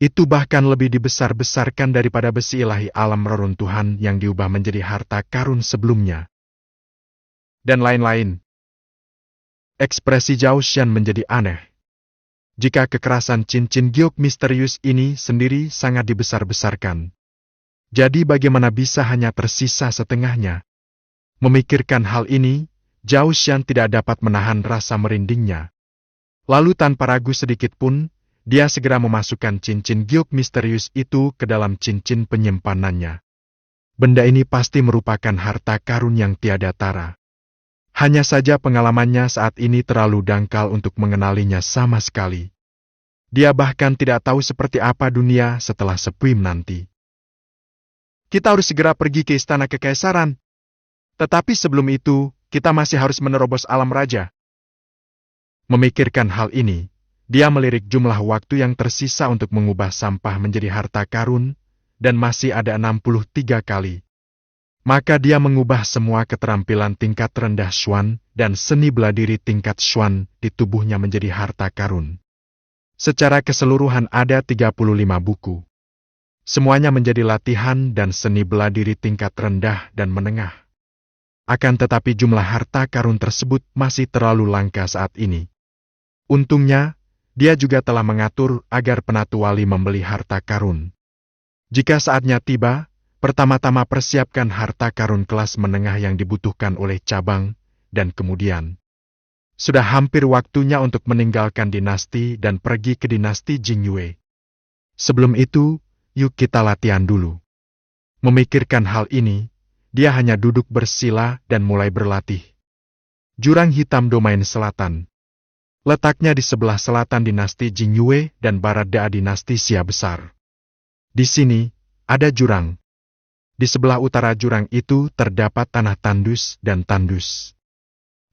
Itu bahkan lebih dibesar-besarkan daripada besi ilahi alam reruntuhan yang diubah menjadi harta karun sebelumnya. Dan lain-lain. Ekspresi Zhao Xian menjadi aneh. Jika kekerasan cincin giok misterius ini sendiri sangat dibesar-besarkan, jadi bagaimana bisa hanya tersisa setengahnya? Memikirkan hal ini, Zhao Xian tidak dapat menahan rasa merindingnya. Lalu tanpa ragu sedikit pun, dia segera memasukkan cincin giok misterius itu ke dalam cincin penyimpanannya. Benda ini pasti merupakan harta karun yang tiada tara. Hanya saja pengalamannya saat ini terlalu dangkal untuk mengenalinya sama sekali. Dia bahkan tidak tahu seperti apa dunia setelah Sepuim nanti. Kita harus segera pergi ke Istana Kekaisaran. Tetapi sebelum itu, kita masih harus menerobos alam raja. Memikirkan hal ini, dia melirik jumlah waktu yang tersisa untuk mengubah sampah menjadi harta karun, dan masih ada 63 kali. Maka dia mengubah semua keterampilan tingkat rendah Xuan dan seni bela diri tingkat Xuan di tubuhnya menjadi harta karun. Secara keseluruhan ada 35 buku. Semuanya menjadi latihan dan seni bela diri tingkat rendah dan menengah. Akan tetapi jumlah harta karun tersebut masih terlalu langka saat ini. Untungnya, dia juga telah mengatur agar Penatu Wali membeli harta karun. Jika saatnya tiba, pertama-tama persiapkan harta karun kelas menengah yang dibutuhkan oleh cabang, dan kemudian sudah hampir waktunya untuk meninggalkan dinasti dan pergi ke dinasti Jingyue. Sebelum itu, yuk kita latihan dulu. Memikirkan hal ini, dia hanya duduk bersila dan mulai berlatih. Jurang hitam domain selatan. Letaknya di sebelah selatan dinasti Jingyue dan barat Da dinasti Xia besar. Di sini, ada jurang. Di sebelah utara jurang itu terdapat tanah tandus dan tandus.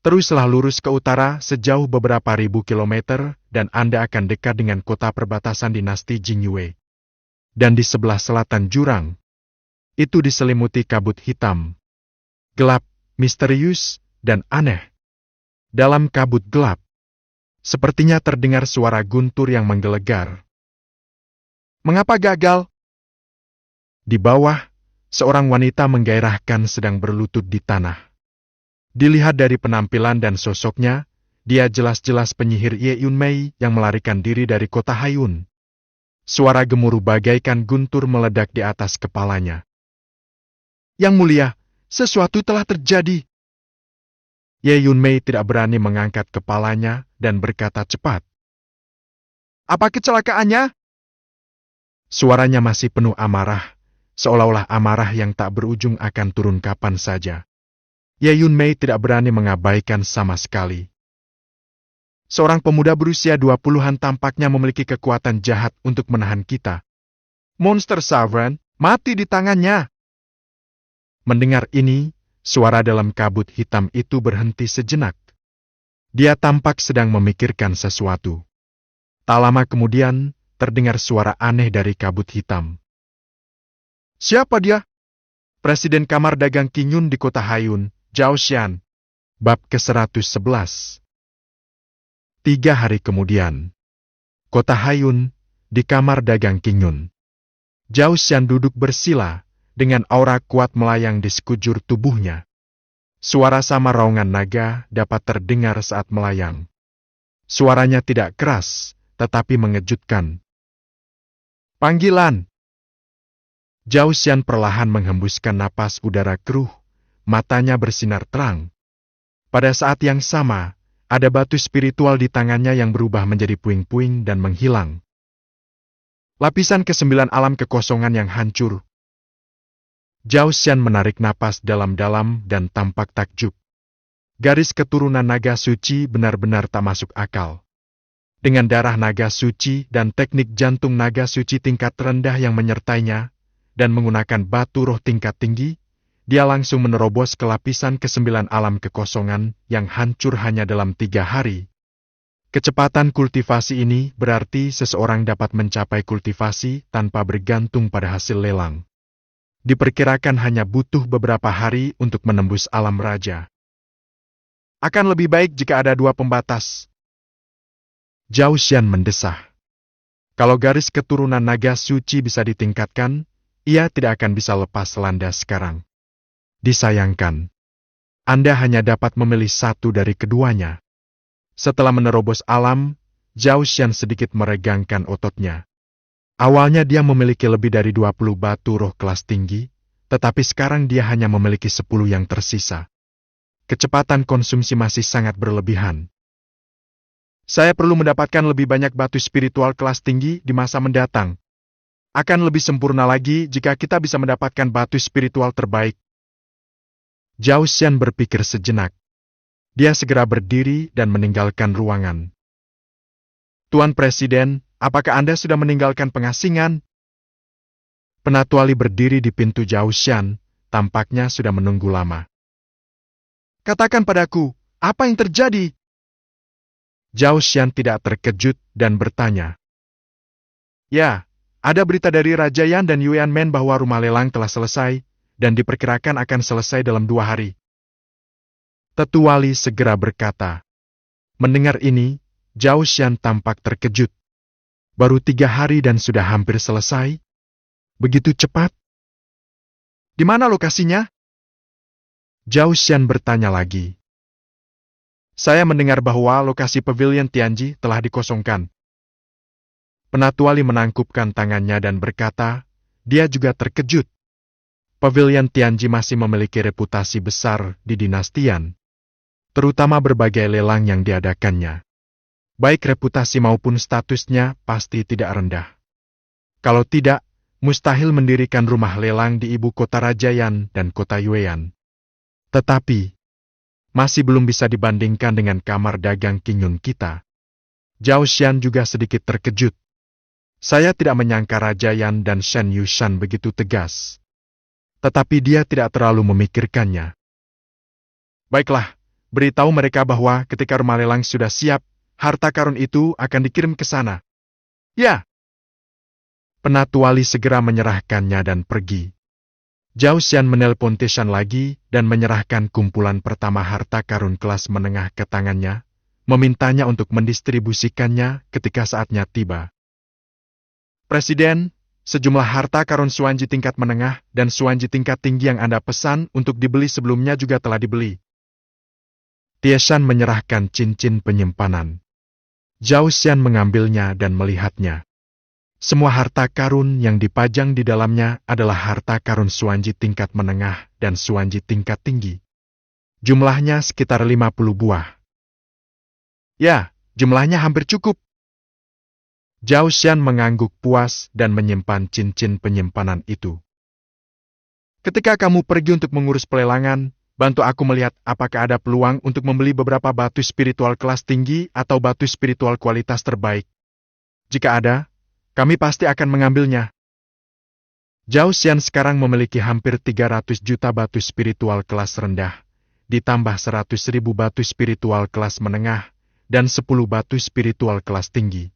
Teruslah lurus ke utara sejauh beberapa ribu kilometer dan Anda akan dekat dengan kota perbatasan dinasti Jingyue. Dan di sebelah selatan jurang, itu diselimuti kabut hitam. Gelap, misterius, dan aneh. Dalam kabut gelap, sepertinya terdengar suara guntur yang menggelegar. Mengapa gagal? Di bawah, seorang wanita menggairahkan sedang berlutut di tanah. Dilihat dari penampilan dan sosoknya, dia jelas-jelas penyihir Ye Yunmei yang melarikan diri dari kota Hayun. Suara gemuruh bagaikan guntur meledak di atas kepalanya. Yang mulia, sesuatu telah terjadi. Ye Yunmei tidak berani mengangkat kepalanya dan berkata cepat. Apa kecelakaannya? Suaranya masih penuh amarah, seolah-olah amarah yang tak berujung akan turun kapan saja. Ye Yunmei tidak berani mengabaikan sama sekali. Seorang pemuda berusia 20-an tampaknya memiliki kekuatan jahat untuk menahan kita. Monster Sovereign, mati di tangannya. Mendengar ini, suara dalam kabut hitam itu berhenti sejenak. Dia tampak sedang memikirkan sesuatu. Tak lama kemudian, terdengar suara aneh dari kabut hitam. Siapa dia? Presiden Kamar Dagang Qingyun di kota Hayun, Zhao Xian. Bab ke-111. 3 hari kemudian. Kota Hayun, di Kamar Dagang Qingyun. Zhao Xian duduk bersila, dengan aura kuat melayang di sekujur tubuhnya. Suara sama raungan naga dapat terdengar saat melayang. Suaranya tidak keras, tetapi mengejutkan. Panggilan! Zhao Xian perlahan menghembuskan napas udara keruh, matanya bersinar terang. Pada saat yang sama, ada batu spiritual di tangannya yang berubah menjadi puing-puing dan menghilang. Lapisan ke-9 alam kekosongan yang hancur. Zhao Xian menarik napas dalam-dalam dan tampak takjub. Garis keturunan naga suci benar-benar tak masuk akal. Dengan darah naga suci dan teknik jantung naga suci tingkat rendah yang menyertainya, dan menggunakan batu roh tingkat tinggi, dia langsung menerobos ke lapisan ke-9 alam kekosongan yang hancur hanya dalam 3 hari. Kecepatan kultivasi ini berarti seseorang dapat mencapai kultivasi tanpa bergantung pada hasil lelang. Diperkirakan hanya butuh beberapa hari untuk menembus alam raja. Akan lebih baik jika ada 2 pembatas. Zhao Xian mendesah. Kalau garis keturunan naga suci bisa ditingkatkan, ia tidak akan bisa lepas landas sekarang. Disayangkan, Anda hanya dapat memilih satu dari keduanya. Setelah menerobos alam, Zhao Xian sedikit meregangkan ototnya. Awalnya dia memiliki lebih dari 20 batu roh kelas tinggi, tetapi sekarang dia hanya memiliki 10 yang tersisa. Kecepatan konsumsi masih sangat berlebihan. Saya perlu mendapatkan lebih banyak batu spiritual kelas tinggi di masa mendatang. Akan lebih sempurna lagi jika kita bisa mendapatkan batu spiritual terbaik. Zhao Xian berpikir sejenak. Dia segera berdiri dan meninggalkan ruangan. Tuan Presiden, apakah Anda sudah meninggalkan pengasingan? Penatuali berdiri di pintu Zhao Xian, tampaknya sudah menunggu lama. Katakan padaku, apa yang terjadi? Zhao Xian tidak terkejut dan bertanya. Ya, ada berita dari Raja Yan dan Yuan Men bahwa rumah lelang telah selesai, dan diperkirakan akan selesai dalam 2 hari. Tetuali segera berkata. Mendengar ini, Zhao Xian tampak terkejut. Baru 3 hari dan sudah hampir selesai? Begitu cepat? Di mana lokasinya? Zhao Xian bertanya lagi. Saya mendengar bahwa lokasi pavilion Tianji telah dikosongkan. Penatuali menangkupkan tangannya dan berkata, dia juga terkejut. Pavilion Tianji masih memiliki reputasi besar di dinasti Yan, terutama berbagai lelang yang diadakannya. Baik reputasi maupun statusnya pasti tidak rendah. Kalau tidak, mustahil mendirikan rumah lelang di ibu kota Raja Yan dan kota Yuan. Tetapi, masih belum bisa dibandingkan dengan kamar dagang Qingyun kita. Zhao Xian juga sedikit terkejut. Saya tidak menyangka Raja Yan dan Shen Yushan begitu tegas. Tetapi dia tidak terlalu memikirkannya. Baiklah, beritahu mereka bahwa ketika rumah lelang sudah siap, harta karun itu akan dikirim ke sana. Ya. Penatuali segera menyerahkannya dan pergi. Zhao Xian menelpon Tishan lagi dan menyerahkan kumpulan pertama harta karun kelas menengah ke tangannya, memintanya untuk mendistribusikannya ketika saatnya tiba. Presiden, sejumlah harta karun Suanji tingkat menengah dan Suanji tingkat tinggi yang Anda pesan untuk dibeli sebelumnya juga telah dibeli. Tishan menyerahkan cincin penyimpanan. Zhao Xian mengambilnya dan melihatnya. Semua harta karun yang dipajang di dalamnya adalah harta karun Suanji tingkat menengah dan Suanji tingkat tinggi. Jumlahnya sekitar 50 buah. Ya, jumlahnya hampir cukup. Zhao Xian mengangguk puas dan menyimpan cincin penyimpanan itu. Ketika kamu pergi untuk mengurus pelelangan, bantu aku melihat apakah ada peluang untuk membeli beberapa batu spiritual kelas tinggi atau batu spiritual kualitas terbaik. Jika ada, kami pasti akan mengambilnya. Zhao Xian sekarang memiliki hampir 300 juta batu spiritual kelas rendah, ditambah 100.000 batu spiritual kelas menengah, dan 10 batu spiritual kelas tinggi.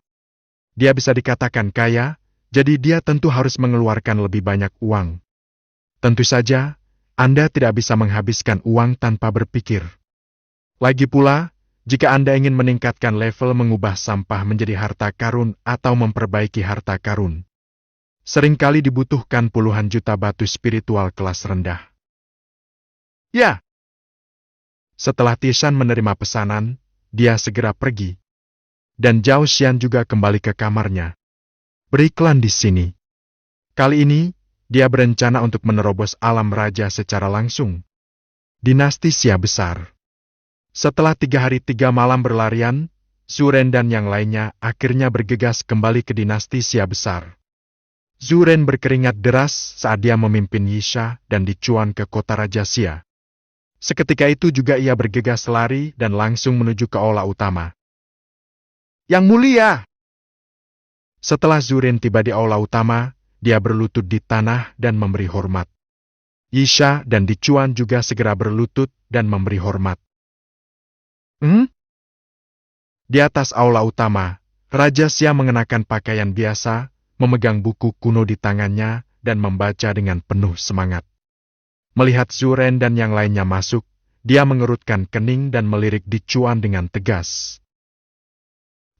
Dia bisa dikatakan kaya, jadi dia tentu harus mengeluarkan lebih banyak uang. Tentu saja, Anda tidak bisa menghabiskan uang tanpa berpikir. Lagi pula, jika Anda ingin meningkatkan level mengubah sampah menjadi harta karun atau memperbaiki harta karun, seringkali dibutuhkan puluhan juta batu spiritual kelas rendah. Ya. Setelah Tishan menerima pesanan, dia segera pergi. Dan Zhao Xian juga kembali ke kamarnya. Beriklan di sini. Kali ini, dia berencana untuk menerobos alam raja secara langsung. Dinasti Xia besar. Setelah 3 hari 3 malam berlarian, Zhu Ren dan yang lainnya akhirnya bergegas kembali ke dinasti Xia besar. Zhu Ren berkeringat deras saat dia memimpin Yisha dan Dichuan ke kota Raja Xia. Seketika itu juga ia bergegas lari dan langsung menuju ke aula utama. Yang mulia! Setelah Zhu Ren tiba di aula utama, dia berlutut di tanah dan memberi hormat. Yisha dan Dichuan juga segera berlutut dan memberi hormat. Di atas aula utama, Raja Xia mengenakan pakaian biasa, memegang buku kuno di tangannya, dan membaca dengan penuh semangat. Melihat Zhu Ren dan yang lainnya masuk, dia mengerutkan kening dan melirik Dichuan dengan tegas.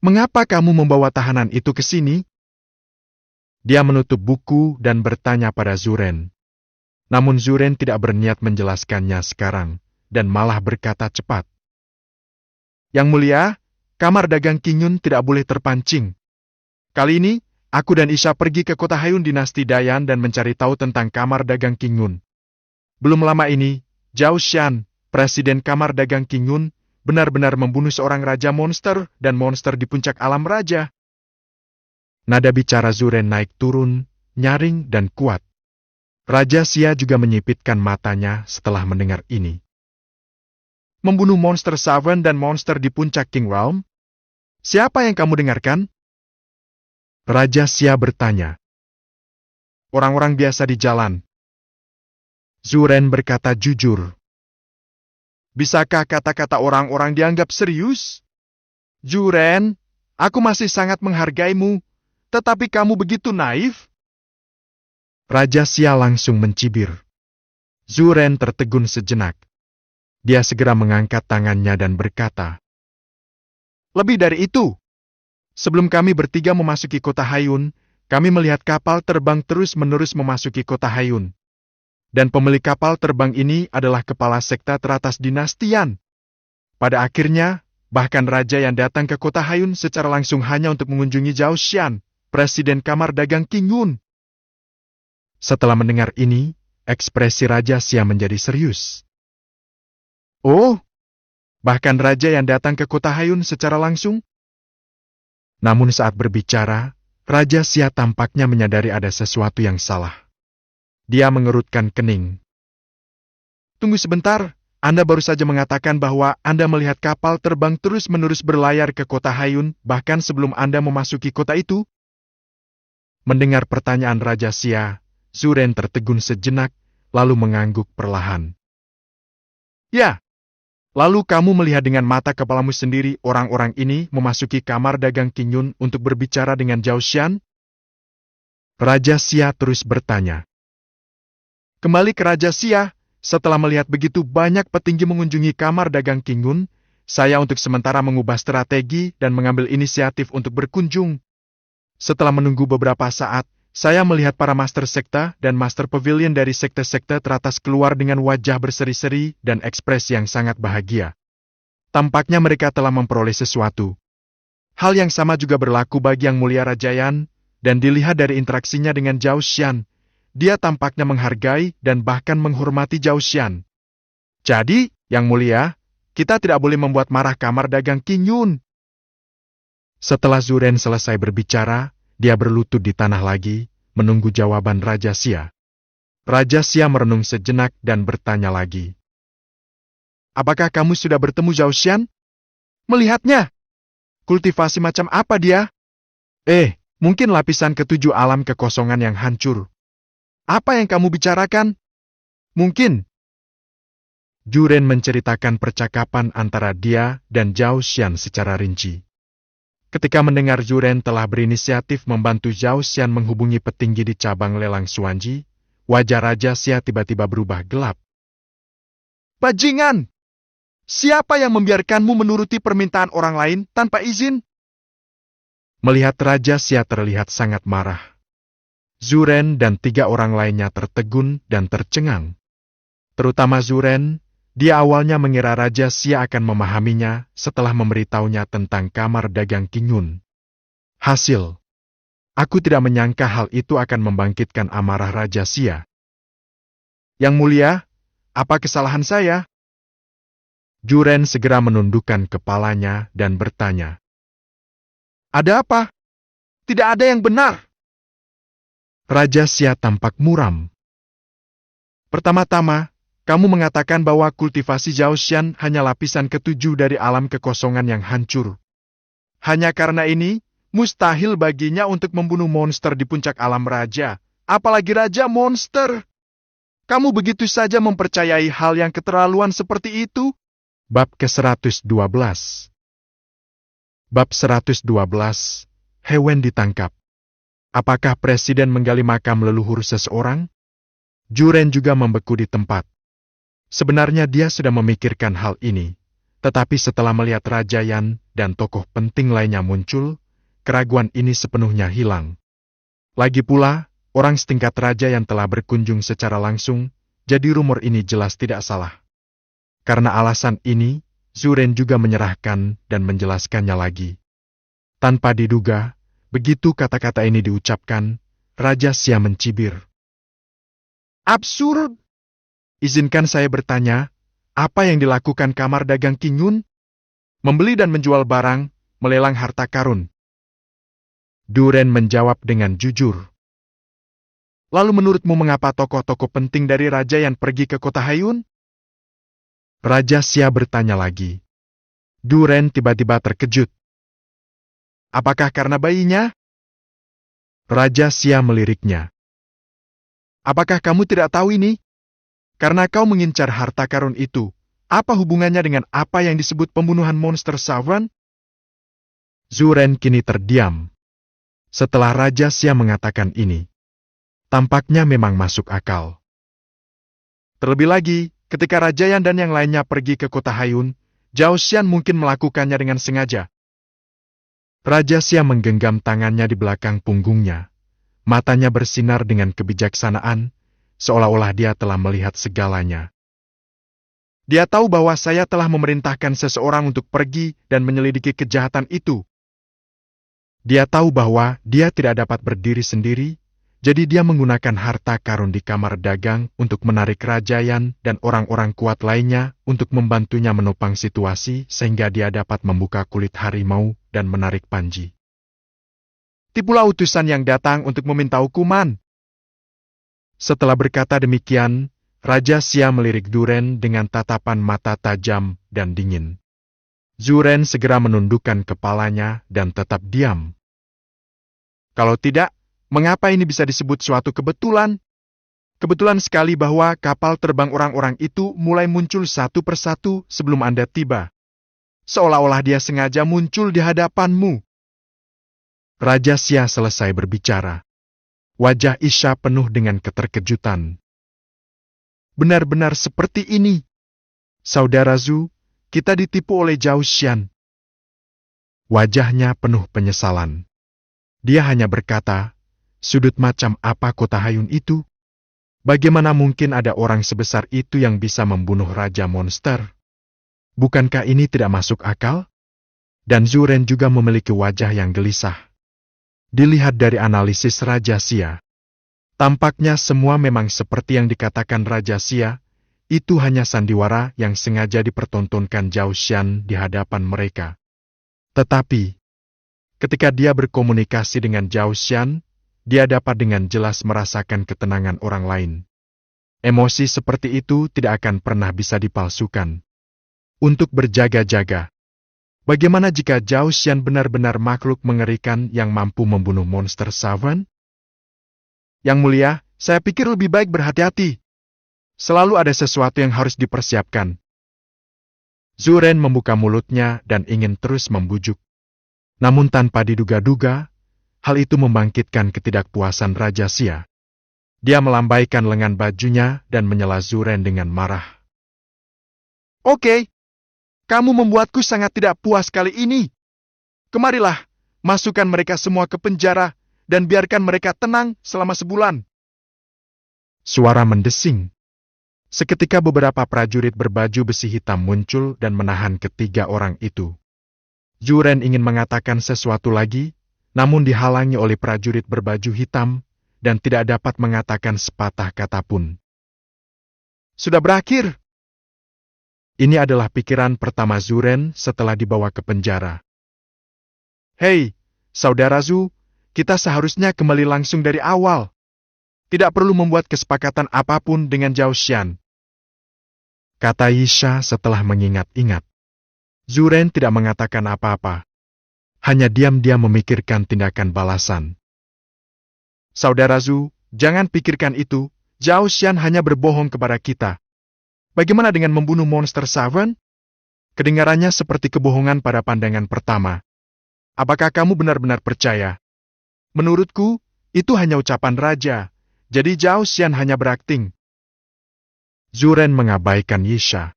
Mengapa kamu membawa tahanan itu ke sini? Dia menutup buku dan bertanya pada Zhu Ren. Namun Zhu Ren tidak berniat menjelaskannya sekarang, dan malah berkata cepat. Yang mulia, kamar dagang Qingyun tidak boleh terpancing. Kali ini, aku dan Isha pergi ke kota Hayun dinasti Dayan dan mencari tahu tentang kamar dagang Qingyun. Belum lama ini, Zhao Xian, presiden kamar dagang Qingyun, benar-benar membunuh seorang raja monster dan monster di puncak alam raja. Nada bicara Zhu Ren naik turun, nyaring dan kuat. Raja Xia juga menyipitkan matanya setelah mendengar ini. Membunuh monster Savern dan monster di puncak King Realm? Siapa yang kamu dengarkan? Raja Xia bertanya. Orang-orang biasa di jalan. Zhu Ren berkata jujur. Bisakah kata-kata orang-orang dianggap serius? Zhu Ren, aku masih sangat menghargaimu, tetapi kamu begitu naif. Raja Xia langsung mencibir. Zhu Ren tertegun sejenak. Dia segera mengangkat tangannya dan berkata, lebih dari itu, sebelum kami bertiga memasuki kota Hayun, kami melihat kapal terbang terus-menerus memasuki kota Hayun. Dan pemilik kapal terbang ini adalah kepala sekte teratas dinastian. Pada akhirnya, bahkan raja yang datang ke kota Hayun secara langsung hanya untuk mengunjungi Zhao Xian, presiden kamar dagang Qingyun. Setelah mendengar ini, ekspresi Raja Xia menjadi serius. Oh, bahkan raja yang datang ke kota Hayun secara langsung? Namun saat berbicara, Raja Xia tampaknya menyadari ada sesuatu yang salah. Dia mengerutkan kening. Tunggu sebentar, Anda baru saja mengatakan bahwa Anda melihat kapal terbang terus-menerus berlayar ke kota Hayun bahkan sebelum Anda memasuki kota itu? Mendengar pertanyaan Raja Xia, Zhu Ren tertegun sejenak, lalu mengangguk perlahan. Ya, lalu kamu melihat dengan mata kepalamu sendiri orang-orang ini memasuki kamar dagang Qingyun untuk berbicara dengan Zhao Xian? Raja Xia terus bertanya. Kembali ke Raja Xia, setelah melihat begitu banyak petinggi mengunjungi kamar dagang Qingyun, saya untuk sementara mengubah strategi dan mengambil inisiatif untuk berkunjung. Setelah menunggu beberapa saat, saya melihat para master sekte dan master pavilion dari sekte-sekte teratas keluar dengan wajah berseri-seri dan ekspresi yang sangat bahagia. Tampaknya mereka telah memperoleh sesuatu. Hal yang sama juga berlaku bagi Yang Mulia Rajayan, dan dilihat dari interaksinya dengan Zhao Xian, dia tampaknya menghargai dan bahkan menghormati Zhao Xian. Jadi, Yang Mulia, kita tidak boleh membuat marah kamar dagang Qingyun. Setelah Zhu Ren selesai berbicara, dia berlutut di tanah lagi, menunggu jawaban Raja Xia. Raja Xia merenung sejenak dan bertanya lagi. Apakah kamu sudah bertemu Zhao Xian? Melihatnya. Kultivasi macam apa dia? Mungkin lapisan ketujuh alam kekosongan yang hancur. Apa yang kamu bicarakan? Mungkin. Juren menceritakan percakapan antara dia dan Zhao Xian secara rinci. Ketika mendengar Juren telah berinisiatif membantu Zhao Xian menghubungi petinggi di cabang lelang Xuanji, wajah Raja Xia tiba-tiba berubah gelap. Bajingan! Siapa yang membiarkanmu menuruti permintaan orang lain tanpa izin? Melihat Raja Xia terlihat sangat marah, Zuren dan 3 orang lainnya tertegun dan tercengang. Terutama Zuren, dia awalnya mengira Raja Xia akan memahaminya setelah memberitahunya tentang kamar dagang Qingyun. Hasil, aku tidak menyangka hal itu akan membangkitkan amarah Raja Xia. Yang mulia, apa kesalahan saya? Juren segera menundukkan kepalanya dan bertanya. Ada apa? Tidak ada yang benar. Raja Xia tampak muram. Pertama-tama, kamu mengatakan bahwa kultivasi Zhao Xian hanya lapisan ketujuh dari alam kekosongan yang hancur. Hanya karena ini, mustahil baginya untuk membunuh monster di puncak alam raja, apalagi raja monster. Kamu begitu saja mempercayai hal yang keterlaluan seperti itu? Bab ke-112. Bab 112, Hewen ditangkap. Apakah presiden menggali makam leluhur seseorang? Juren juga membeku di tempat. Sebenarnya dia sudah memikirkan hal ini, tetapi setelah melihat Raja Yan dan tokoh penting lainnya muncul, keraguan ini sepenuhnya hilang. Lagi pula, orang setingkat raja yang telah berkunjung secara langsung, jadi rumor ini jelas tidak salah. Karena alasan ini, Zuren juga menyerahkan dan menjelaskannya lagi. Tanpa diduga, begitu kata-kata ini diucapkan, Raja Xia mencibir. Absurd! Izinkan saya bertanya, apa yang dilakukan kamar dagang Qingyun? Membeli dan menjual barang, melelang harta karun. Duren menjawab dengan jujur. Lalu menurutmu mengapa tokoh-tokoh penting dari Raja yang pergi ke kota Haiyun? Raja Xia bertanya lagi. Duren tiba-tiba terkejut. Apakah karena bayinya? Raja Xia meliriknya. Apakah kamu tidak tahu ini? Karena kau mengincar harta karun itu, apa hubungannya dengan apa yang disebut pembunuhan monster Savran? Zuren kini terdiam. Setelah Raja Xia mengatakan ini, tampaknya memang masuk akal. Terlebih lagi, ketika Raja Yan dan yang lainnya pergi ke kota Haiyun, Zhao Xian mungkin melakukannya dengan sengaja. Raja Xia menggenggam tangannya di belakang punggungnya. Matanya bersinar dengan kebijaksanaan, seolah-olah dia telah melihat segalanya. Dia tahu bahwa saya telah memerintahkan seseorang untuk pergi dan menyelidiki kejahatan itu. Dia tahu bahwa dia tidak dapat berdiri sendiri, jadi dia menggunakan harta karun di kamar dagang untuk menarik Raja Yan dan orang-orang kuat lainnya untuk membantunya menopang situasi sehingga dia dapat membuka kulit harimau dan menarik Panji. Tipulah utusan yang datang untuk meminta hukuman. Setelah berkata demikian, Raja Xia melirik Duren dengan tatapan mata tajam dan dingin. Zuren segera menundukkan kepalanya dan tetap diam. Kalau tidak, mengapa ini bisa disebut suatu kebetulan? Kebetulan sekali bahwa kapal terbang orang-orang itu mulai muncul satu persatu sebelum Anda tiba. Seolah-olah dia sengaja muncul di hadapanmu. Raja Xia selesai berbicara. Wajah Isha penuh dengan keterkejutan. Benar-benar seperti ini. Saudara Zhu, kita ditipu oleh Zhao Xian. Wajahnya penuh penyesalan. Dia hanya berkata, sudut macam apa kota Haiyun itu? Bagaimana mungkin ada orang sebesar itu yang bisa membunuh Raja Monster? Bukankah ini tidak masuk akal? Dan Zuren juga memiliki wajah yang gelisah. Dilihat dari analisis Raja Xia, tampaknya semua memang seperti yang dikatakan Raja Xia, itu hanya sandiwara yang sengaja dipertontonkan Zhao Xian di hadapan mereka. Tetapi, ketika dia berkomunikasi dengan Zhao Xian, dia dapat dengan jelas merasakan ketenangan orang lain. Emosi seperti itu tidak akan pernah bisa dipalsukan. untuk berjaga-jaga. Bagaimana jika Zhao Xian benar-benar makhluk mengerikan yang mampu membunuh monster savant? Yang mulia, saya pikir lebih baik berhati-hati. Selalu ada sesuatu yang harus dipersiapkan. Zhu Ren membuka mulutnya dan ingin terus membujuk. Namun tanpa diduga-duga, hal itu membangkitkan ketidakpuasan Raja Xia. Dia melambaikan lengan bajunya dan menyela Zhu Ren dengan marah. Oke, kamu membuatku sangat tidak puas kali ini. Kemarilah, masukkan mereka semua ke penjara dan biarkan mereka tenang selama sebulan. Suara mendesing. Seketika beberapa prajurit berbaju besi hitam muncul dan menahan ketiga orang itu. Zhu Ren ingin mengatakan sesuatu lagi, namun dihalangi oleh prajurit berbaju hitam dan tidak dapat mengatakan sepatah kata pun. Sudah berakhir. Ini adalah pikiran pertama Zhu Ren setelah dibawa ke penjara. Hei, saudara Zhu, kita seharusnya kembali langsung dari awal. Tidak perlu membuat kesepakatan apapun dengan Zhao Xian, kata Yisha setelah mengingat-ingat. Zhu Ren tidak mengatakan apa-apa. Hanya diam-diam memikirkan tindakan balasan. Saudara Zhu, jangan pikirkan itu. Zhao Xian hanya berbohong kepada kita. Bagaimana dengan membunuh monster savant? Kedengarannya seperti kebohongan pada pandangan pertama. Apakah kamu benar-benar percaya? Menurutku, itu hanya ucapan raja. Jadi Zhao Xian hanya berakting. Zhu Ren mengabaikan Yisha.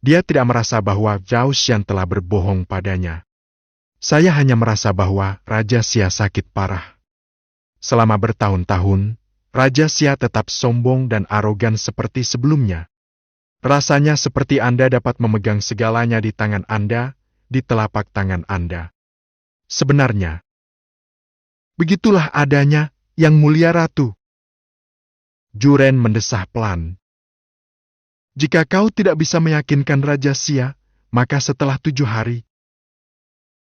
Dia tidak merasa bahwa Zhao Xian telah berbohong padanya. Saya hanya merasa bahwa Raja Xia sakit parah. Selama bertahun-tahun, Raja Xia tetap sombong dan arogan seperti sebelumnya. Rasanya seperti Anda dapat memegang segalanya di tangan Anda, di telapak tangan Anda. Sebenarnya, begitulah adanya, Yang Mulia Ratu. Zhu Ren mendesah pelan. Jika kau tidak bisa meyakinkan Raja Xia, maka setelah 7 hari.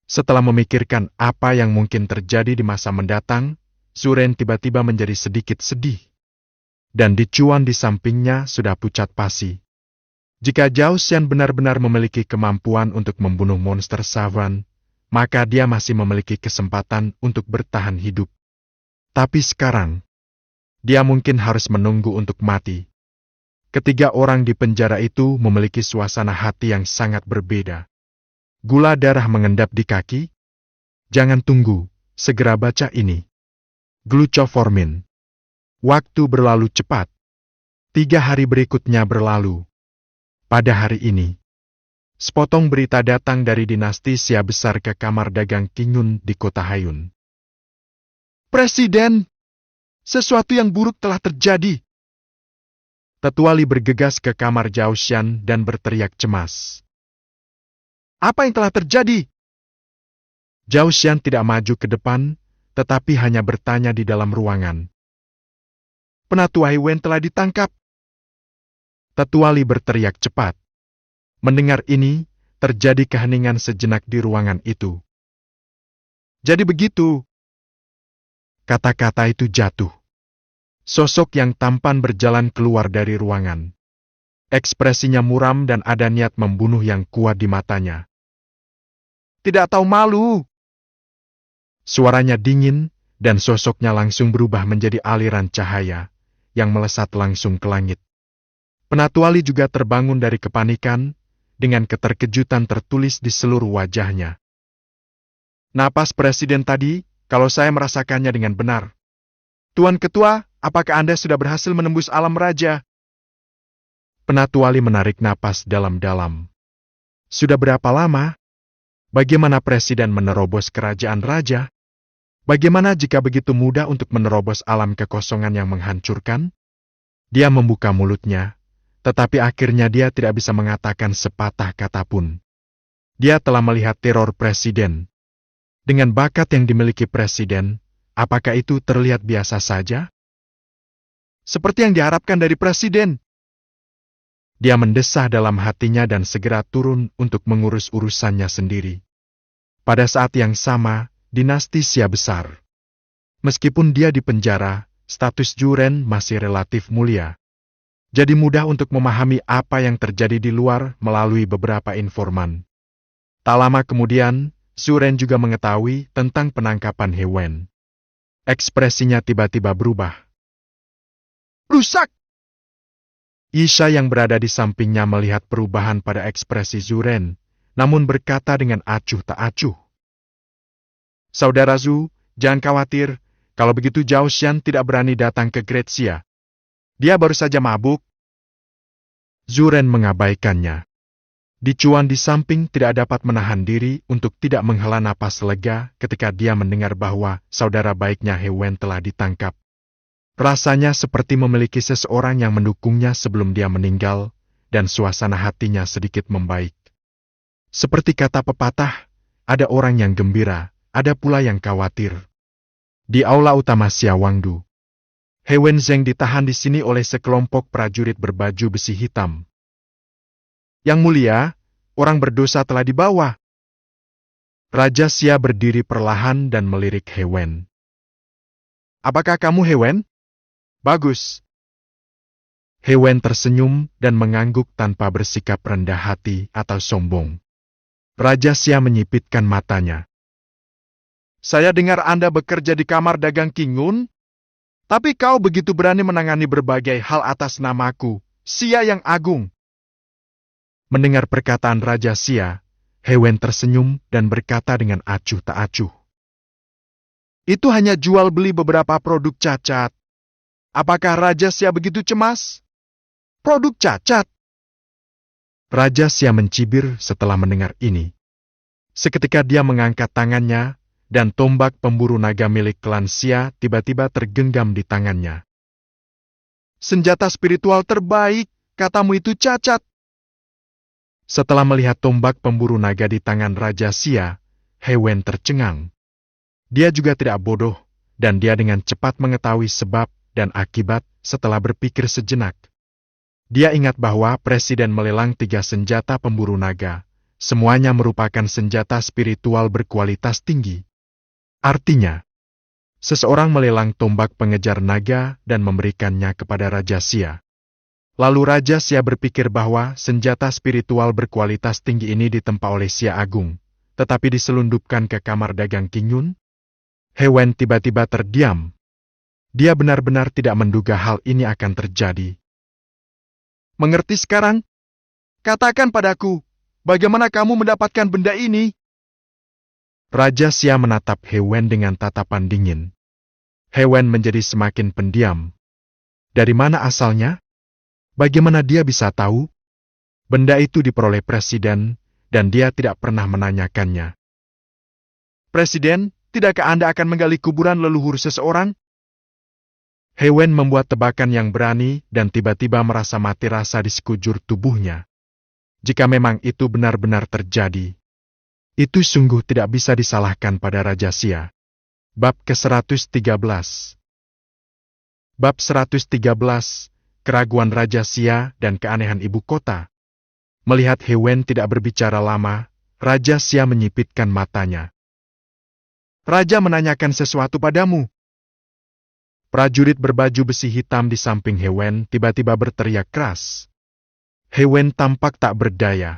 Setelah memikirkan apa yang mungkin terjadi di masa mendatang, Zhu Ren tiba-tiba menjadi sedikit sedih. Dan dicuan di sampingnya sudah pucat pasi. Jika Zhao Xian benar-benar memiliki kemampuan untuk membunuh monster savant, maka dia masih memiliki kesempatan untuk bertahan hidup. Tapi sekarang, dia mungkin harus menunggu untuk mati. Ketiga orang di penjara itu memiliki suasana hati yang sangat berbeda. Gula darah mengendap di kaki? Jangan tunggu, segera baca ini. Glucoformin. Waktu berlalu cepat. 3 hari berikutnya berlalu. Pada hari ini, sepotong berita datang dari dinasti Xia besar ke kamar dagang Qingyun di kota Haiyun. Presiden! Sesuatu yang buruk telah terjadi. Tetua Li bergegas ke kamar Zhao Xian dan berteriak cemas. Apa yang telah terjadi? Zhao Xian tidak maju ke depan, tetapi hanya bertanya di dalam ruangan. Penatua Wen telah ditangkap. Tetua Li berteriak cepat. Mendengar ini, terjadi keheningan sejenak di ruangan itu. Jadi begitu. Kata-kata itu jatuh. Sosok yang tampan berjalan keluar dari ruangan. Ekspresinya muram dan ada niat membunuh yang kuat di matanya. Tidak tahu malu. Suaranya dingin, dan sosoknya langsung berubah menjadi aliran cahaya, yang melesat langsung ke langit. Penatua Li juga terbangun dari kepanikan, dengan keterkejutan tertulis di seluruh wajahnya. Napas presiden tadi, kalau saya merasakannya dengan benar. Tuan Ketua, apakah Anda sudah berhasil menembus alam raja? Penatua Li menarik napas dalam-dalam. Sudah berapa lama? Bagaimana presiden menerobos kerajaan raja? Bagaimana jika begitu mudah untuk menerobos alam kekosongan yang menghancurkan? Dia membuka mulutnya, tetapi akhirnya dia tidak bisa mengatakan sepatah kata pun. Dia telah melihat teror presiden. Dengan bakat yang dimiliki presiden, apakah itu terlihat biasa saja? Seperti yang diharapkan dari presiden. Dia mendesah dalam hatinya dan segera turun untuk mengurus urusannya sendiri. Pada saat yang sama, dinasti Xia besar. Meskipun dia di penjara, status Zhu Ren masih relatif mulia. Jadi mudah untuk memahami apa yang terjadi di luar melalui beberapa informan. Tak lama kemudian, Suren juga mengetahui tentang penangkapan Hewen. Ekspresinya tiba-tiba berubah. Rusak! Isha yang berada di sampingnya melihat perubahan pada ekspresi Zuren, namun berkata dengan acuh tak acuh. Saudara Zhu, jangan khawatir, kalau begitu Zhao Xian tidak berani datang ke Gretsia. Dia baru saja mabuk. Zuren mengabaikannya. Dicuan di samping tidak dapat menahan diri untuk tidak menghela napas lega ketika dia mendengar bahwa saudara baiknya Hewen telah ditangkap. Rasanya seperti memiliki seseorang yang mendukungnya sebelum dia meninggal, dan suasana hatinya sedikit membaik. Seperti kata pepatah, ada orang yang gembira, ada pula yang khawatir. Di aula utama Xiawangdu, Hewen Zheng ditahan di sini oleh sekelompok prajurit berbaju besi hitam. Yang mulia, orang berdosa telah dibawa. Raja Xia berdiri perlahan dan melirik Hewen. Apakah kamu Hewen? Bagus. Hewen tersenyum dan mengangguk tanpa bersikap rendah hati atau sombong. Raja Xia menyipitkan matanya. Saya dengar Anda bekerja di kamar dagang Kingun, tapi kau begitu berani menangani berbagai hal atas namaku, Xia yang agung. Mendengar perkataan Raja Xia, Hewen tersenyum dan berkata dengan acuh tak acuh. Itu hanya jual beli beberapa produk cacat. Apakah Raja Xia begitu cemas? Produk cacat. Raja Xia mencibir setelah mendengar ini. Seketika dia mengangkat tangannya, dan tombak pemburu naga milik klan Xia tiba-tiba tergenggam di tangannya. Senjata spiritual terbaik, katamu itu cacat. Setelah melihat tombak pemburu naga di tangan Raja Xia, Hewen tercengang. Dia juga tidak bodoh, dan dia dengan cepat mengetahui sebab dan akibat setelah berpikir sejenak. Dia ingat bahwa Presiden melelang 3 senjata pemburu naga. Semuanya merupakan senjata spiritual berkualitas tinggi. Artinya, seseorang melelang tombak pengejar naga dan memberikannya kepada Raja Xia. Lalu Raja Xia berpikir bahwa senjata spiritual berkualitas tinggi ini ditempa oleh Xia Agung, tetapi diselundupkan ke kamar dagang Qingyun. Hewen tiba-tiba terdiam. Dia benar-benar tidak menduga hal ini akan terjadi. Mengerti sekarang? Katakan padaku, bagaimana kamu mendapatkan benda ini? Raja Xia menatap Hewen dengan tatapan dingin. Hewen menjadi semakin pendiam. Dari mana asalnya? Bagaimana dia bisa tahu? Benda itu diperoleh Presiden, dan dia tidak pernah menanyakannya. Presiden, tidakkah Anda akan menggali kuburan leluhur seseorang? Hewen membuat tebakan yang berani dan tiba-tiba merasa mati rasa di sekujur tubuhnya. Jika memang itu benar-benar terjadi, itu sungguh tidak bisa disalahkan pada Raja Xia. Bab ke-113. Bab 113, Keraguan Raja Xia dan Keanehan Ibu Kota. Melihat Hewen tidak berbicara lama, Raja Xia menyipitkan matanya. Raja menanyakan sesuatu padamu. Prajurit berbaju besi hitam di samping Hewen tiba-tiba berteriak keras. Hewen tampak tak berdaya.